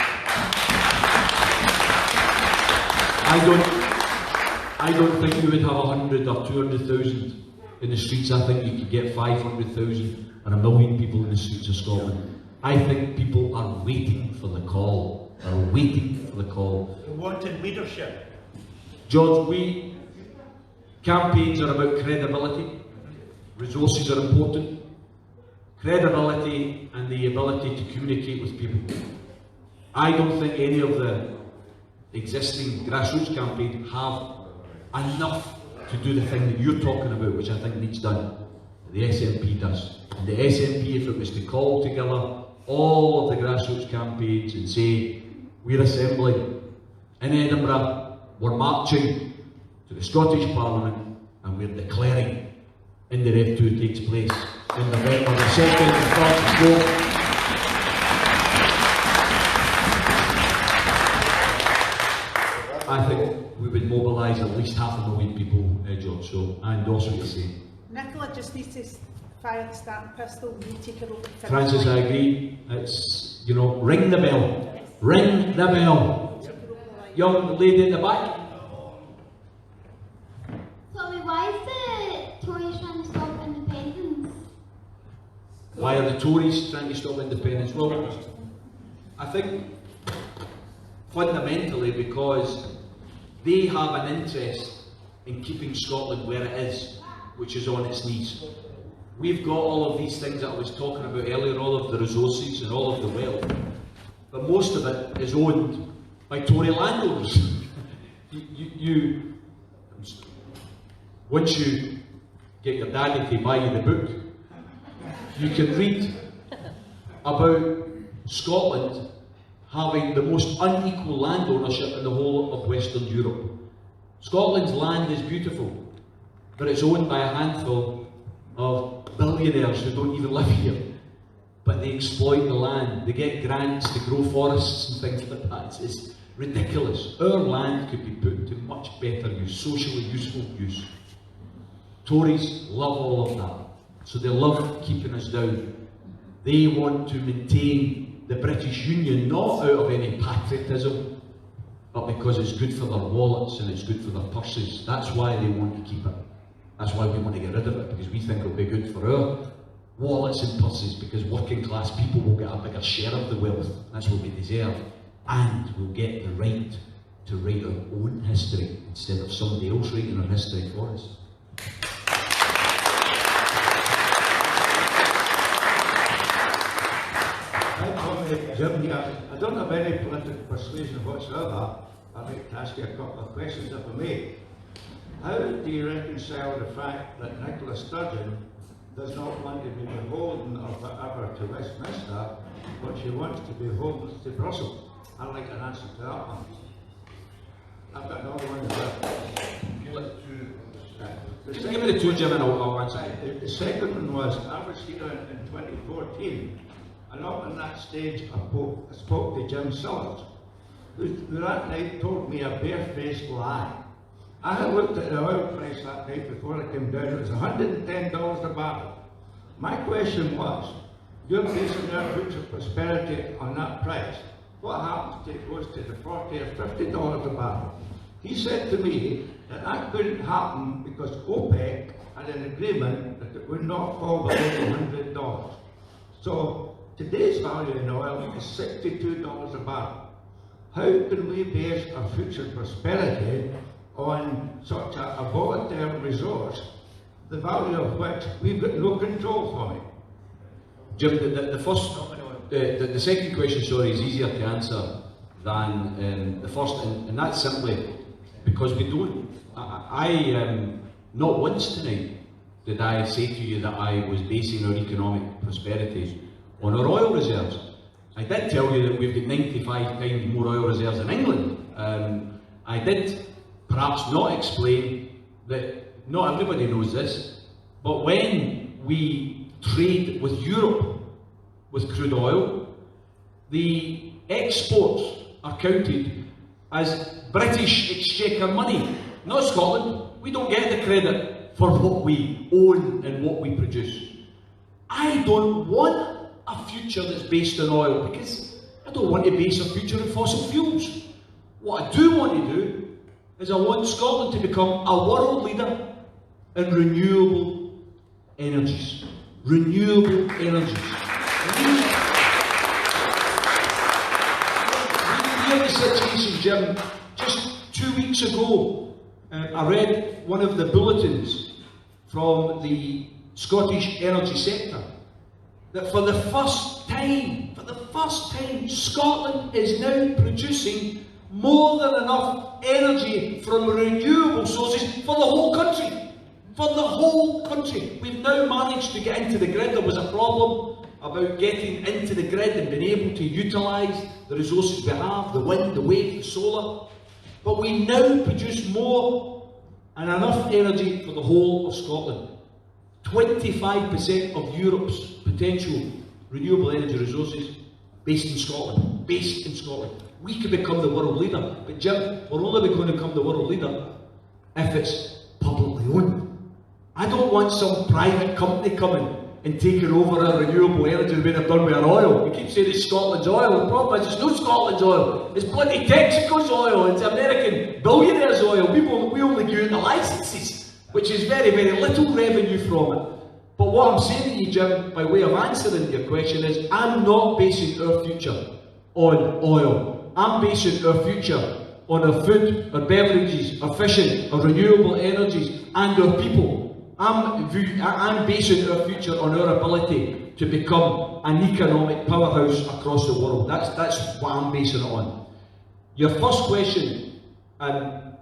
I don't think you would have 100 or 200,000 in the streets. I think you could get 500,000 or 1 million people in the streets of Scotland. I think people are waiting for the call. Are waiting for the call. They wanted leadership. George, campaigns are about credibility. Resources are important. Credibility and the ability to communicate with people. I don't think any of the existing grassroots campaigns have enough to do the thing that you're talking about, which I think needs done. The SNP does. And the SNP, if it was to call together all of the grassroots campaigns and say, we're assembling in Edinburgh, we're marching to the Scottish Parliament, and we're declaring Indyref2 takes place in November the 2nd and 3rd of October. I think we would mobilise at least 500,000 people, George, so I endorse what you're saying. Nicola just needs to fire the starting pistol, you take her over. Francis, I agree. It's, ring the bell. Yes. Ring the bell. Young lady in the back. Tommy, why is the Tories trying to stop independence? Why are the Tories trying to stop independence? Well, I think fundamentally because they have an interest in keeping Scotland where it is, which is on its knees. We've got all of these things that I was talking about earlier, all of the resources and all of the wealth, but most of it is owned by Tory landowners. Once you get your daddy to buy you the book, you can read about Scotland having the most unequal land ownership in the whole of Western Europe. Scotland's land is beautiful, but it's owned by a handful of billionaires who don't even live here. But they exploit the land, they get grants to grow forests and things like that. It's ridiculous. Our land could be put to much better use, socially useful use. Tories love all of that, so they love keeping us down. They want to maintain the British Union not out of any patriotism, but because it's good for their wallets and it's good for their purses. That's why they want to keep it. That's why we want to get rid of it, because we think it'll be good for our wallets and purses, because working class people will get a bigger share of the wealth. That's what we deserve. And we'll get the right to write our own history instead of somebody else writing our history for us. Jim, I don't have any political persuasion whatsoever. I'd like to ask you a couple of questions, if I may. How do you reconcile the fact that Nicola Sturgeon does not want to be beholden or forever to Westminster, but she wants to be beholden to Brussels? I'd like an answer to that one. I've got another one as well. Give me the two, Jim, and I'll answer. The second one was, I was here in 2014, and up on that stage I spoke to Jim Sellers, who that night told me a barefaced lie. I had looked at the oil price that night before it came down. It was $110 a barrel. My question was, you're basing our future prosperity on that price. What happens if it goes to the $40 or $50 a barrel? He said to me that that couldn't happen because OPEC had an agreement that it would not fall below $100. So today's value in oil is $62 a barrel. How can we base our future prosperity on such a volatile resource, the value of which we've got no control from it? Jim, the second question, sorry, is easier to answer than the first, and that's simply because we don't. Not once tonight did I say to you that I was basing our economic prosperity on our oil reserves. I did tell you that we've got 95 times more oil reserves in England. I did perhaps not explain that not everybody knows this, but when we trade with Europe with crude oil, the exports are counted as British Exchequer money, not Scotland. We don't get the credit for what we own and what we produce. I don't want a future that's based on oil, because I don't want to base a future on fossil fuels. What I do want to do is I want Scotland to become a world leader in renewable energies. Renewable energies. We have the situation, Jim, just 2 weeks ago, I read one of the bulletins from the Scottish energy sector, that for the first time, Scotland is now producing more than enough energy from renewable sources for the whole country. For the whole country. We've now managed to get into the grid. There was a problem about getting into the grid and being able to utilise the resources we have, the wind, the wave, the solar. But we now produce more and enough energy for the whole of Scotland. 25% of Europe's potential renewable energy resources based in Scotland. Based in Scotland. We could become the world leader. But Jim, we're only going to become the world leader if it's publicly owned. I don't want some private company coming and taking over our renewable energy the way they've done with our oil. We keep saying it's Scotland's oil. The problem is it's not Scotland's oil. It's bloody Texaco's oil. It's American billionaires' oil. We only give out the licences, which is very, very little revenue from it. But what I'm saying to you, Jim, by way of answering your question is, I'm not basing our future on oil. I'm basing our future on our food, our beverages, our fishing, our renewable energies, and our people. I'm basing our future on our ability to become an economic powerhouse across the world. That's what I'm basing it on. Your first question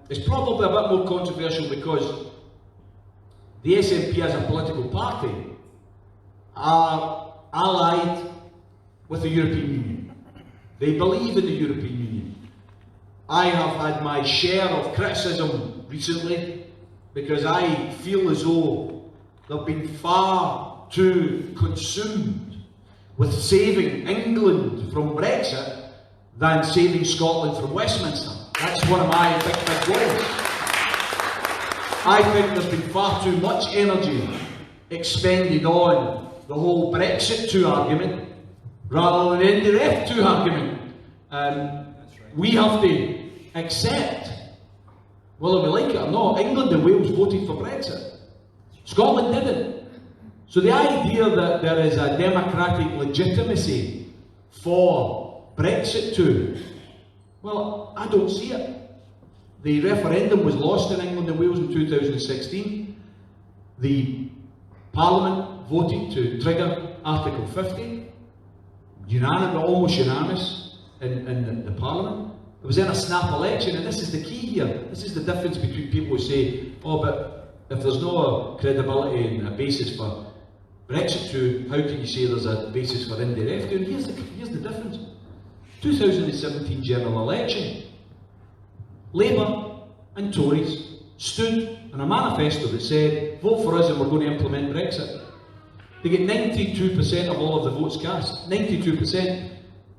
is probably a bit more controversial, because the SNP as a political party are allied with the European Union. They believe in the European Union. I have had my share of criticism recently, because I feel as though they've been far too consumed with saving England from Brexit than saving Scotland from Westminster. That's one of my big goals. I think there's been far too much energy expended on the whole Brexit 2 argument rather than the Indyref2 argument. We have to accept, whether we like it or not, England and Wales voted for Brexit. Scotland didn't. So the idea that there is a democratic legitimacy for Brexit 2, well, I don't see it. The referendum was lost in England and Wales in 2016. The Parliament voted to trigger Article 50, almost unanimous in the Parliament. It was in a snap election, and this is the key here. This is the difference between people who say, oh, but if there's no credibility and a basis for Brexit 2, how can you say there's a basis for Indyref2? And here's the difference. 2017 general election. Labour and Tories stood on a manifesto that said, vote for us and we're going to implement Brexit. They get 92% of all of the votes cast. 92%.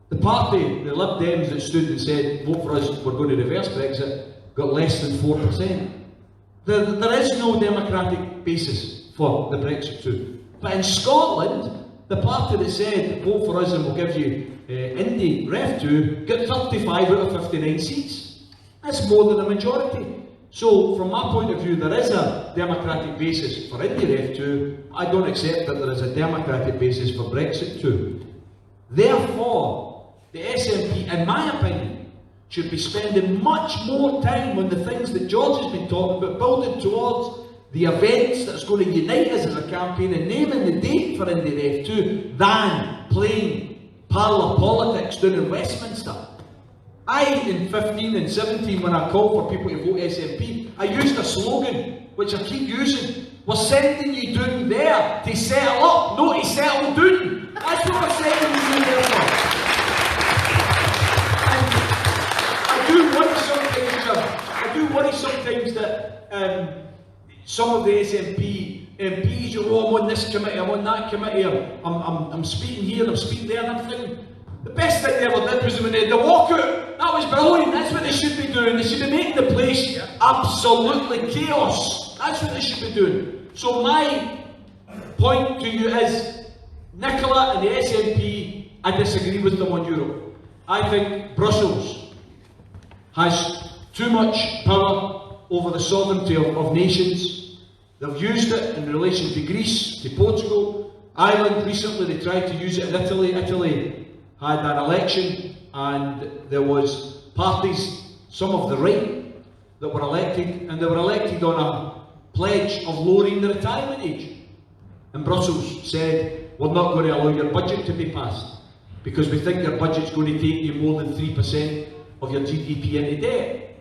The party, the Lib Dems that stood and said, vote for us, we're going to reverse Brexit, got less than 4%. There is no democratic basis for the Brexit 2. But in Scotland, the party that said, vote for us and we'll give you Indyref2, got 35 out of 59 seats. That's more than a majority. So, from my point of view, there is a democratic basis for Indyref2. I don't accept that there is a democratic basis for Brexit 2. Therefore, the SNP, in my opinion, should be spending much more time on the things that George has been talking about, building towards the events that's going to unite us as a campaign and naming the date for Indyref2, than playing parlour politics down in Westminster. In 15 and 17, when I called for people to vote SNP, I used a slogan, which I keep using. We're sending you down there to settle up, not to settle down. That's what we're sending you down there for. things that some of the SNP MPs, oh, I'm on this committee, I'm on that committee, I'm speaking here, I'm speaking there, and I'm thinking, the best thing they ever did was when they had the walkout. That was brilliant. That's what they should be doing. They should be making the place absolutely chaos. That's what they should be doing. So my point to you is, Nicola and the SNP, I disagree with them on Europe. I think Brussels has too much power over the sovereignty of nations. They've used it in relation to Greece, to Portugal, Ireland. Recently they tried to use it in Italy. Italy had an election and there was parties, some of the right, that were elected, and they were elected on a pledge of lowering the retirement age. And Brussels said, we're not going to allow your budget to be passed because we think your budget's going to take you more than 3% of your GDP into debt.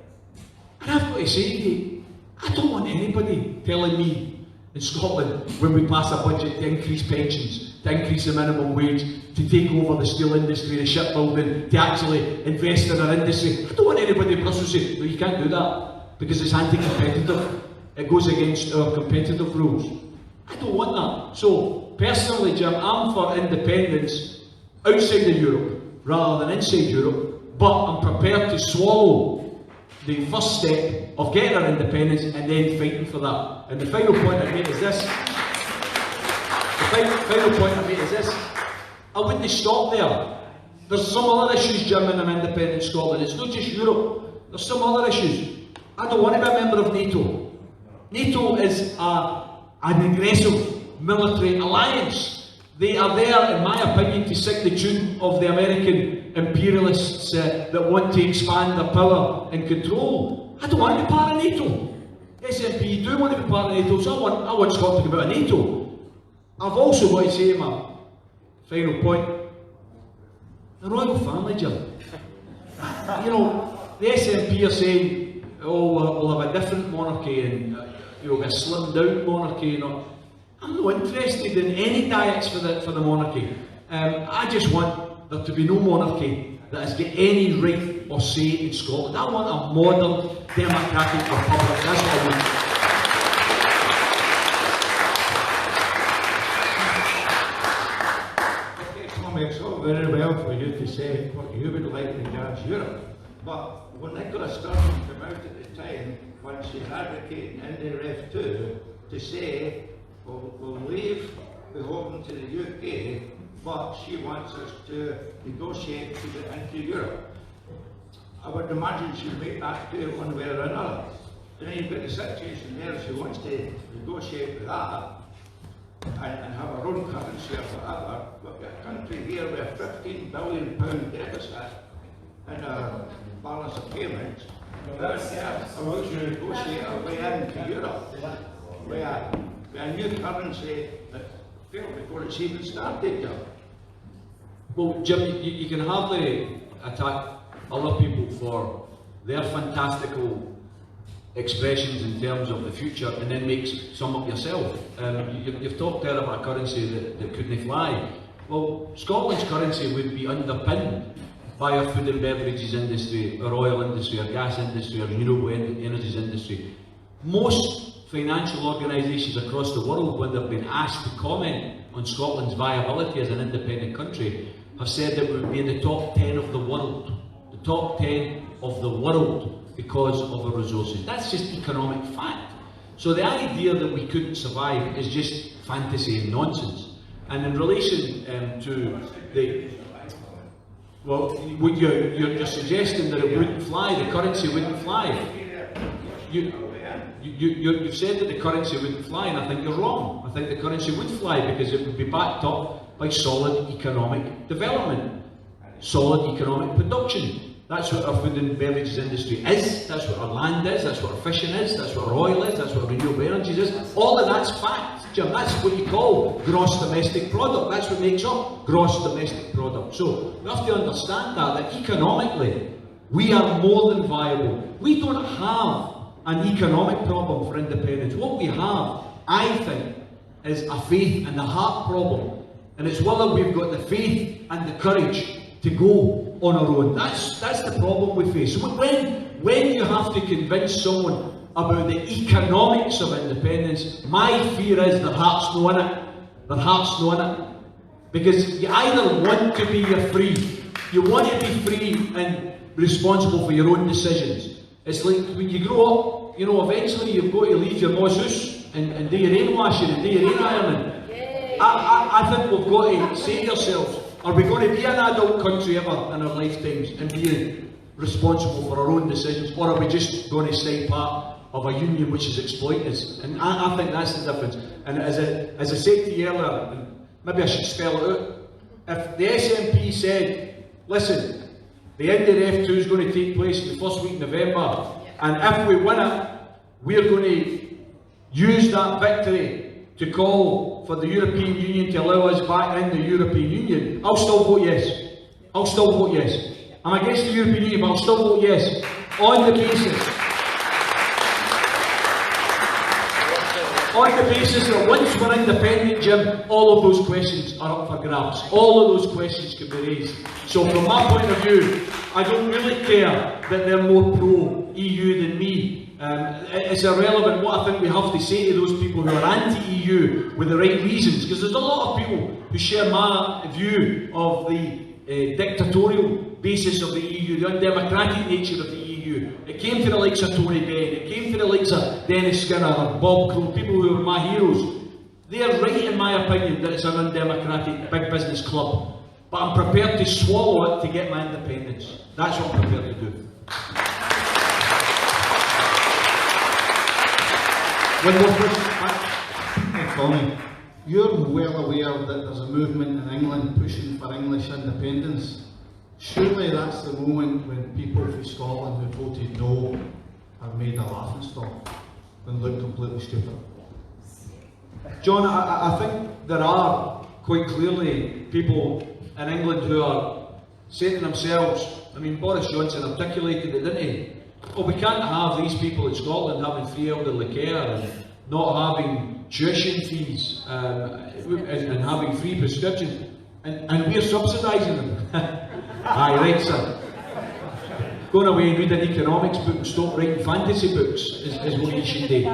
And I've got to say to you, I don't want anybody telling me in Scotland when we pass a budget to increase pensions, to increase the minimum wage, to take over the steel industry, the shipbuilding, to actually invest in our industry. I don't want anybody in Brussels saying, no, you can't do that because it's anti-competitive. It goes against our competitive rules. I don't want that. So, personally, Jim, I'm for independence outside of Europe rather than inside Europe, but I'm prepared to swallow the first step of getting our independence and then fighting for that. And the final point I make is this. I wouldn't stop there. There's some other issues, Jim, in an independent Scotland. It's not just Europe. There's some other issues. I don't want to be a member of NATO. NATO is an aggressive military alliance. They are there, in my opinion, to sing the tune of the American imperialists that want to expand their power and control. I don't want to be part of NATO. SNP do want to be part of NATO, so I want Scotland to be part of NATO. I've also got to say, my final point, the royal family, Jim. You know, the SNP are saying, oh, we'll have a different monarchy and a slimmed down monarchy. You know. I'm not interested in any diets for the monarchy. I just want there to be no monarchy that has got any right or say in Scotland. I want a modern democratic republic. That's what I want. It's all very well for you to say what you would like regards Europe, but when Nicola Sturgeon came out at the time, when she's advocating Indyref2 to say, we'll leave beholden to the UK, but she wants us to negotiate to get into Europe. I would imagine she'll make that clear one way or another. Then you've got the situation there, she wants to negotiate with that, and have our own currency or whatever. But we're a country here with a £15 billion deficit and a balance of payments. We're about to negotiate our way into Europe with a new currency that failed before it's even started. Well, Jim, you can hardly attack other people for their fantastical expressions in terms of the future and then make some up yourself. You've talked there about a currency that couldn't fly. Well, Scotland's currency would be underpinned by our food and beverages industry, our oil industry, our gas industry, our renewable energies industry. Most financial organisations across the world, when they've been asked to comment on Scotland's viability as an independent country, have said that we would be in the top 10 of the world. The top 10 of the world because of our resources. That's just economic fact. So the idea that we couldn't survive is just fantasy and nonsense. And in relation to the... Well, you're suggesting that it wouldn't fly, the currency wouldn't fly. You've said that the currency wouldn't fly, and I think you're wrong. I think the currency would fly because it would be backed up by solid economic development, solid economic production. That's what our food and beverages industry is, that's what our land is, that's what our fishing is, that's what our oil is, that's what our renewable energies is. All of that's fact, Jim. That's what you call gross domestic product. That's what makes up gross domestic product. So we have to understand that economically we are more than viable. We don't have an economic problem for independence. What we have, I think, is a faith and a heart problem. And it's whether we've got the faith and the courage to go on our own. That's the problem we face. So when you have to convince someone about the economics of independence, my fear is their heart's not in it. Their heart's not in it. Because you either want to be free, you want to be free and responsible for your own decisions. It's like when you grow up, you know, eventually you've got to leave your mom's house and do your own washing and do your own ironing. I think we've got to say to ourselves, are we going to be an adult country ever in our lifetimes and be responsible for our own decisions, or are we just going to stay part of a union which is exploiting us? And I think that's the difference. And as I said to you earlier, and maybe I should spell it out, if the SNP said, listen, the Indyref2 is going to take place in the first week of November, and if we win it, we're going to use that victory to call for the European Union to allow us back in the European Union, I'll still vote yes. I'll still vote yes. I'm against the European Union, but I'll still vote yes. On the basis that once we're independent, Jim, all of those questions are up for grabs. All of those questions can be raised. So from my point of view, I don't really care that they're more pro-EU than me. It's irrelevant what I think we have to say to those people who are anti-EU with the right reasons, because there's a lot of people who share my view of the dictatorial basis of the EU, the undemocratic nature of the EU. It came to the likes of Tony Benn, it came to the likes of Dennis Skinner or Bob Crow, people who are my heroes. They are right, in my opinion, that it's an undemocratic big business club. But I'm prepared to swallow it to get my independence. That's what I'm prepared to do. One more question. Hey, Tommy, you're well aware that there's a movement in England pushing for English independence. Surely that's the moment when people from Scotland who voted no are made a laughing stock and look completely stupid. John, I think there are quite clearly people in England who are saying to themselves, I mean, Boris Johnson articulated it, didn't he? Oh, we can't have these people in Scotland having free elderly care and not having tuition fees and having free prescriptions, and we're subsidising them. Aye, right, sir. Going away and read an economics book and stop writing fantasy books is what you should do.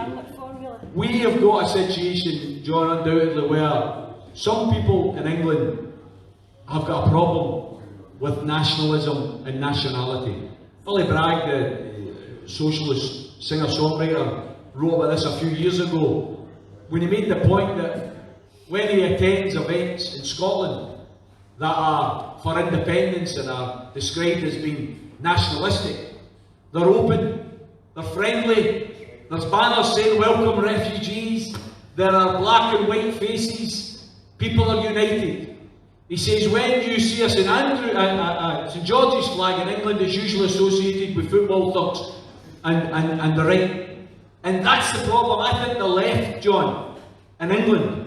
We have got a situation, John, undoubtedly, where some people in England have got a problem with nationalism and nationality. Billy Bragg, the socialist singer-songwriter, wrote about this a few years ago when he made the point that when he attends events in Scotland that are for independence and are described as being nationalistic, they're open, they're friendly, there's banners saying welcome refugees, there are black and white faces, people are united. He says when you see a St George's flag in England is usually associated with football thugs and the right. And that's the problem. I think the left, John, in England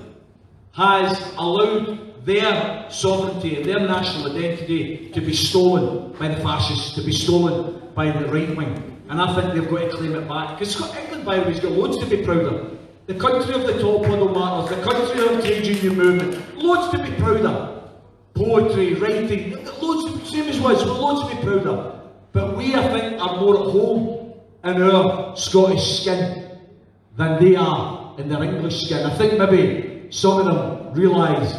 has allowed their sovereignty and their national identity to be stolen by the fascists, to be stolen by the right wing. And I think they've got to claim it back. Because England, by the way, has got loads to be proud of. The country of the top huddle martyrs, the country of the trade union movement, loads to be proud of. Poetry, writing, loads, same as us, loads to be proud of. But we, I think, are more at home in our Scottish skin than they are in their English skin. I think maybe some of them realise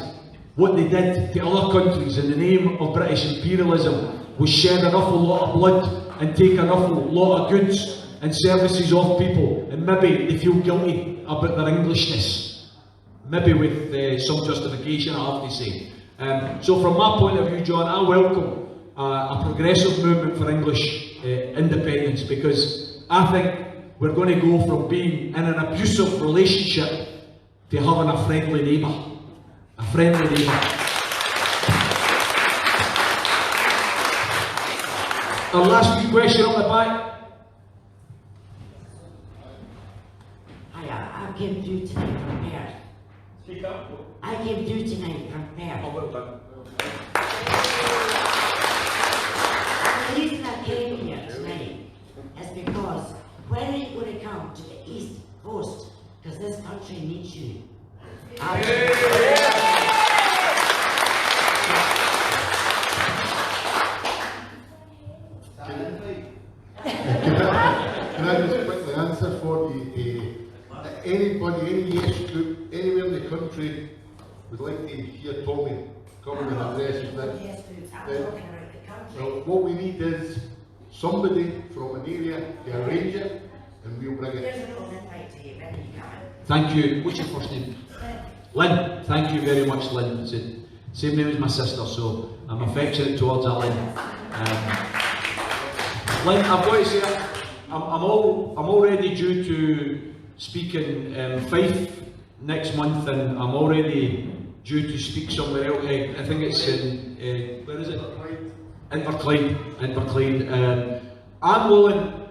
what they did to other countries in the name of British imperialism was shed an awful lot of blood and take an awful lot of goods and services off people, and maybe they feel guilty about their Englishness. Maybe with some justification, I have to say. So from my point of view, John, I welcome a progressive movement for English independence, because I think we're going to go from being in an abusive relationship to having a friendly neighbour. A friendly neighbour. Our last wee question on the back. Hiya, I came through tonight from Perth. Speak up. I came through tonight from Perth. Oh, well done. The reason I came here tonight is because when are you going to come to the East Coast? Because this country needs you. Can I just quickly answer for anybody, any yes group, anywhere in the country would like to hear Tommy come with an address of that. Yes, but I'm talking about the country. Well, what we need is somebody from an area to arrange it, and we'll bring it. There's an old invite to you, when you come. Thank you. What's your first name? Lynn. Thank you very much, Lynn. It's the same name as my sister, so I'm affectionate towards her, Lynn. Lynn, I've got to say, I'm already due to speak in Fife next month, and I'm already due to speak somewhere else. I think it's in, where is it? Inverclyde. I'm willing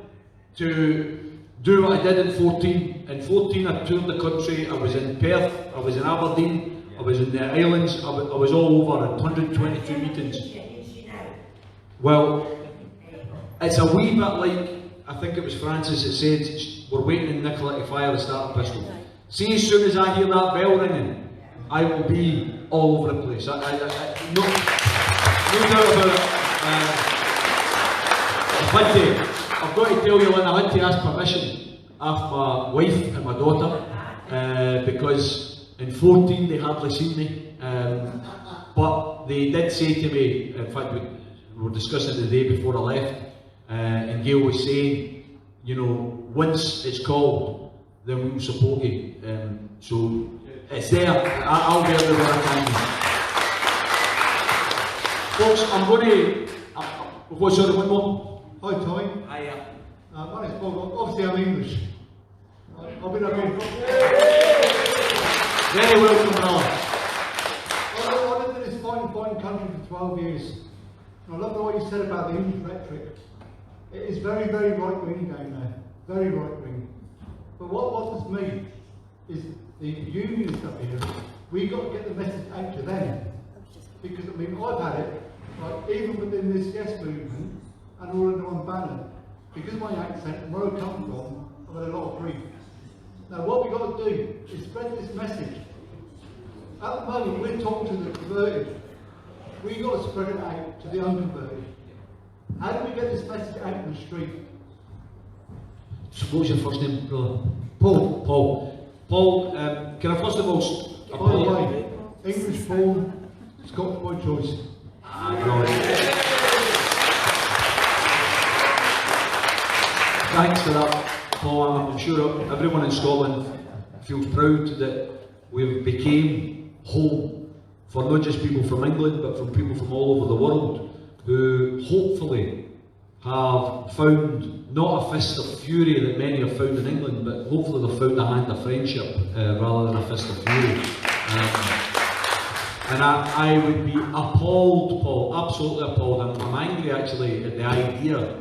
to do what I did in 14. In 14 I toured the country. I was in Perth, I was in Aberdeen, I was in the islands, I was all over at 122 meetings. Well, it's a wee bit like, I think it was Francis that said, we're waiting in Nicola to fire the starter pistol. See, as soon as I hear that bell ringing, I will be all over the place. No doubt about it. I've got to tell you, Lynn, I had to ask permission of my wife and my daughter, because in 14 they hardly seen me. But they did say to me, in fact we were discussing it the day before I left, and Gail was saying, you know, once it's called, then we will support you. So it's there. I'll be everywhere I can. Folks, I'm going to. Sorry, one more. Hi, Tommy. Hiya. My name's Bob. Obviously, I'm English. I've been Very welcome, brother. I lived in this fine country for 12 years. And I love what you said about the English rhetoric. It is very, very right-wing down there. Very right-wing. But what bothers me is the unions up here. We've got to get the message out to them. Because, I mean, I've had it, like, even within this yes movement, and all under one banner. Because of my accent and where I come from, I've had a lot of grief. Now, what we've got to do is spread this message. At the moment, we're talking to the converted. We've got to spread it out to the unconverted. How do we get this message out in the street? So what was your first name, brother? Paul. Paul, can I first of all By the way, English born, Scottish by choice. Thanks for that, Paul. I'm sure everyone in Scotland feels proud that we became home for not just people from England, but from people from all over the world who hopefully have found not a fist of fury that many have found in England, but hopefully they've found a hand of friendship rather than a fist of fury. And I would be appalled, Paul, absolutely appalled. I'm angry actually at the idea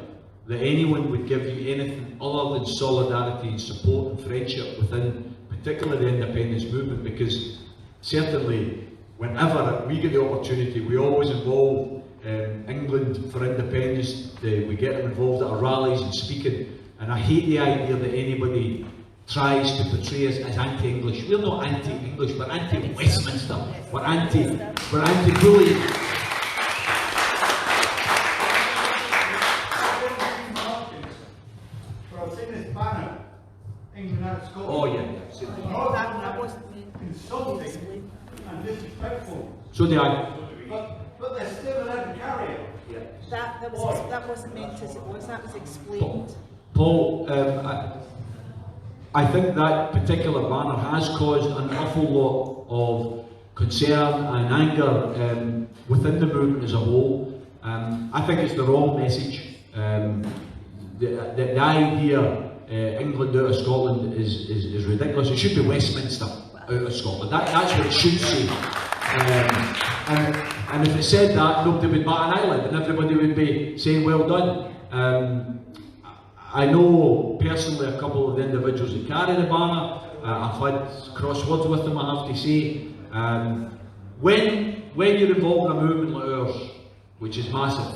that anyone would give you anything other than solidarity and support and friendship within particularly the independence movement, because certainly whenever we get the opportunity, we always involve England for independence. We get them involved at our rallies and speaking, and I hate the idea that anybody tries to portray us as anti-English. We're not anti-English, we're anti-Westminster, we're anti-bullying. Well, I've seen this banner, England out of Scotland. Oh yeah. That wasn't Insulting and disrespectful. So do I. But they're still allowed to carry it. that wasn't meant as it was. That was explained. Paul, I think that particular banner has caused an awful lot of concern and anger within the movement as a whole. I think it's the wrong message. The idea England out of Scotland is ridiculous. It should be Westminster out of Scotland. That's what it should say. And if it said that, nobody would bat an eyelid and everybody would be saying well done. I know personally a couple of the individuals that carry the banner. I've had crosswords with them, I have to say. When you're involved in a movement like ours, which is massive,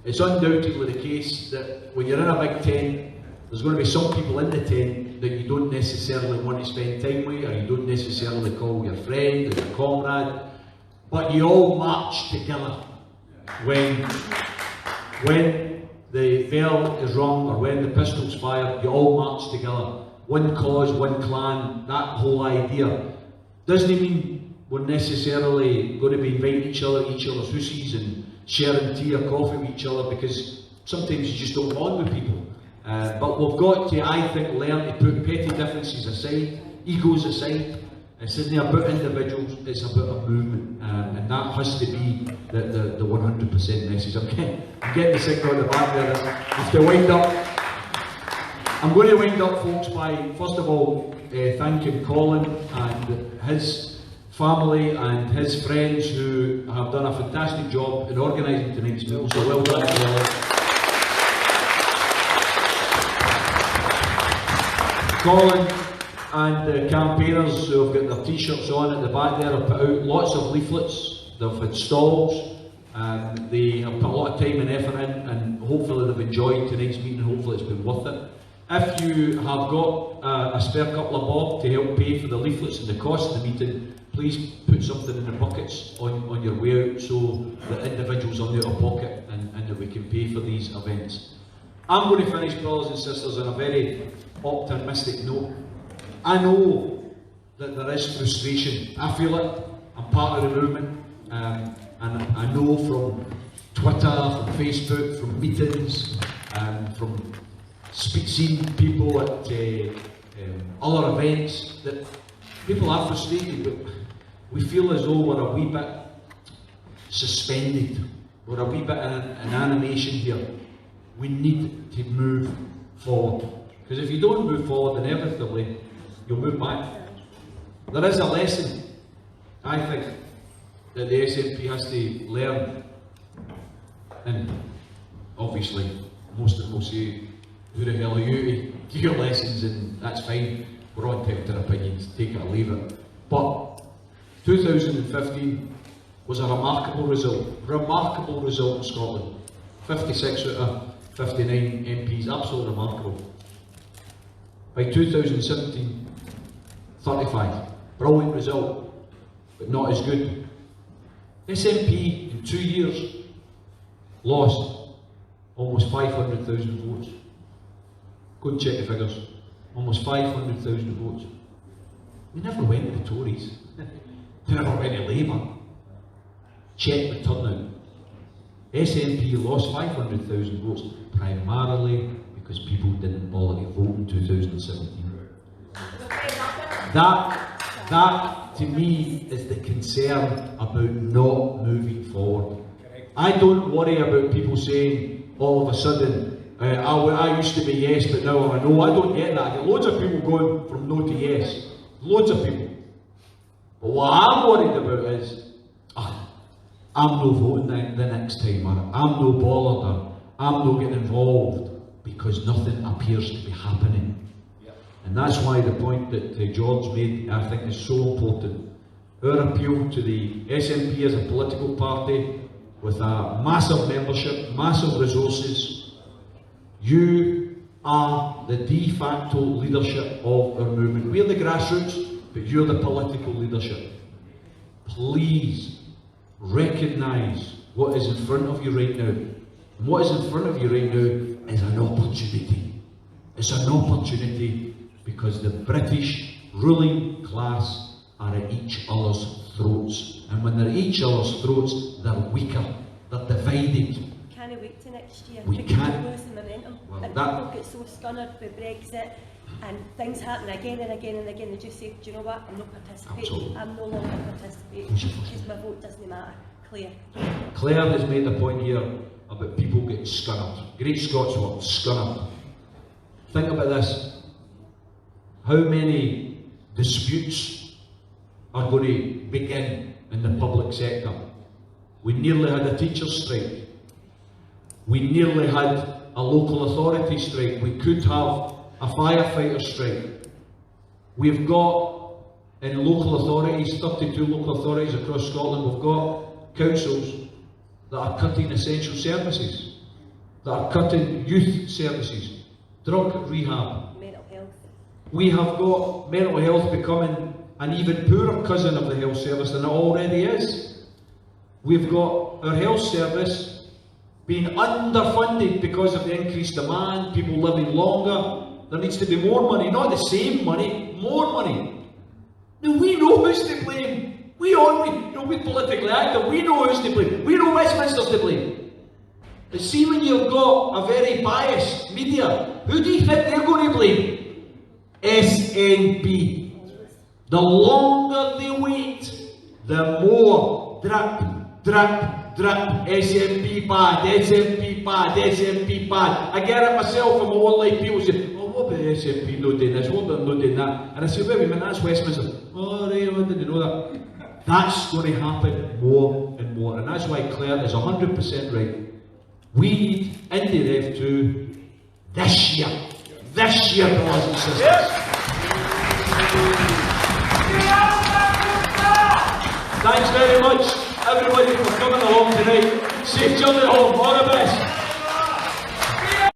it's undoubtedly the case that when you're in a big tent, there's going to be some people in the tent that you don't necessarily want to spend time with, or you don't necessarily call your friend or your comrade, but you all march together when the bell is rung or when the pistol's fired. You all march together one cause, one clan, that whole idea, doesn't mean we're necessarily going to be inviting each other to each other's houses and sharing tea or coffee with each other, because sometimes you just don't get on with people. But we've got to, I think, learn to put petty differences aside, egos aside. This isn't about individuals, it's about a movement, and that has to be the 100% message. I'm getting the signal at the back there. I have to wind up. I'm going to wind up, folks, by first of all thanking Colin and his family and his friends who have done a fantastic job in organising tonight's meal. So well done, Colin. And the campaigners who have got their t-shirts on at the back there have put out lots of leaflets, they've had stalls, they have put a lot of time and effort in, and hopefully they've enjoyed tonight's meeting, hopefully it's been worth it. If you have got a spare couple of bob to help pay for the leaflets and the cost of the meeting, please put something in the buckets on your way out so that individuals are out of pocket and that we can pay for these events. I'm going to finish, brothers and sisters, on a very optimistic note. I know that there is frustration. I feel it. I'm part of the movement. And I know from Twitter, from Facebook, from meetings, from seeing people at other events, that people are frustrated, but we feel as though we're a wee bit suspended. We're a wee bit in animation here. We need to move forward. Because if you don't move forward, inevitably, you'll move back. There is a lesson, I think, that the SNP has to learn. And obviously, most of them will say, who the hell are you to give your lessons, and that's fine. We're all entitled to our opinions, take it or leave it. But 2015 was a remarkable result in Scotland. 56 out of 59 MPs, absolutely remarkable. By 2017, 35. Brilliant result, but not as good. SNP in 2 years lost almost 500,000 votes. Go and check the figures. Almost 500,000 votes. We never went to the Tories. We never went to Labour. Check the turnout. SNP lost 500,000 votes primarily because people didn't bother to vote in 2017. That to me is the concern about not moving forward. I don't worry about people saying all of a sudden, I used to be yes, but now I'm a no. I don't get that. I get loads of people going from no to yes. Loads of people. But what I'm worried about is, I'm no voting the next time, or I'm no bothered, or I'm no getting involved, because nothing appears to be happening. And that's why the point that George made, I think, is so important. Our appeal to the SNP as a political party with a massive membership, massive resources. You are the de facto leadership of our movement. We're the grassroots, but you're the political leadership. Please recognise what is in front of you right now. And what is in front of you right now is an opportunity. It's an opportunity because the British ruling class are at each other's throats. And when they're at each other's throats, they're weaker, they're divided. Can't wait till next year. We can't. We're losing momentum. Well, and that... people get so scunnered with Brexit and things happen again and again and again. They just say, do you know what, I'm not participating. Absolutely. I'm no longer participating because my vote doesn't matter. Claire has made a point here about people getting scunnered. Great Scots word, scunnered. Think about this. How many disputes are going to begin in the public sector? We nearly had a teacher's strike. We nearly had a local authority strike. We could have a firefighter strike. We've got, in local authorities, 32 local authorities across Scotland, we've got councils that are cutting essential services, that are cutting youth services, drug rehab. Mental health. We have got mental health becoming an even poorer cousin of the health service than it already is. We've got our health service being underfunded because of the increased demand, people living longer. There needs to be more money, not the same money, more money. Now we know who's to blame. We politically active, we know who's to blame. We know Westminster's to blame. But see, when you've got a very biased media, who do you think they're going to blame? SNP. The longer they wait, the more drip, drip, drip, SNP bad, SNP bad, SNP bad. I get it myself from my online people say, oh, what about SNP not doing this, what about them not doing that? And I say, wait a minute, that's Westminster. Oh, right, I didn't know that. That's going to happen more and more, and that's why Claire is 100% right. We need Indyref2 this year, brothers and sisters. Thanks very much, everybody, for coming along tonight. Safe journey home. All the best.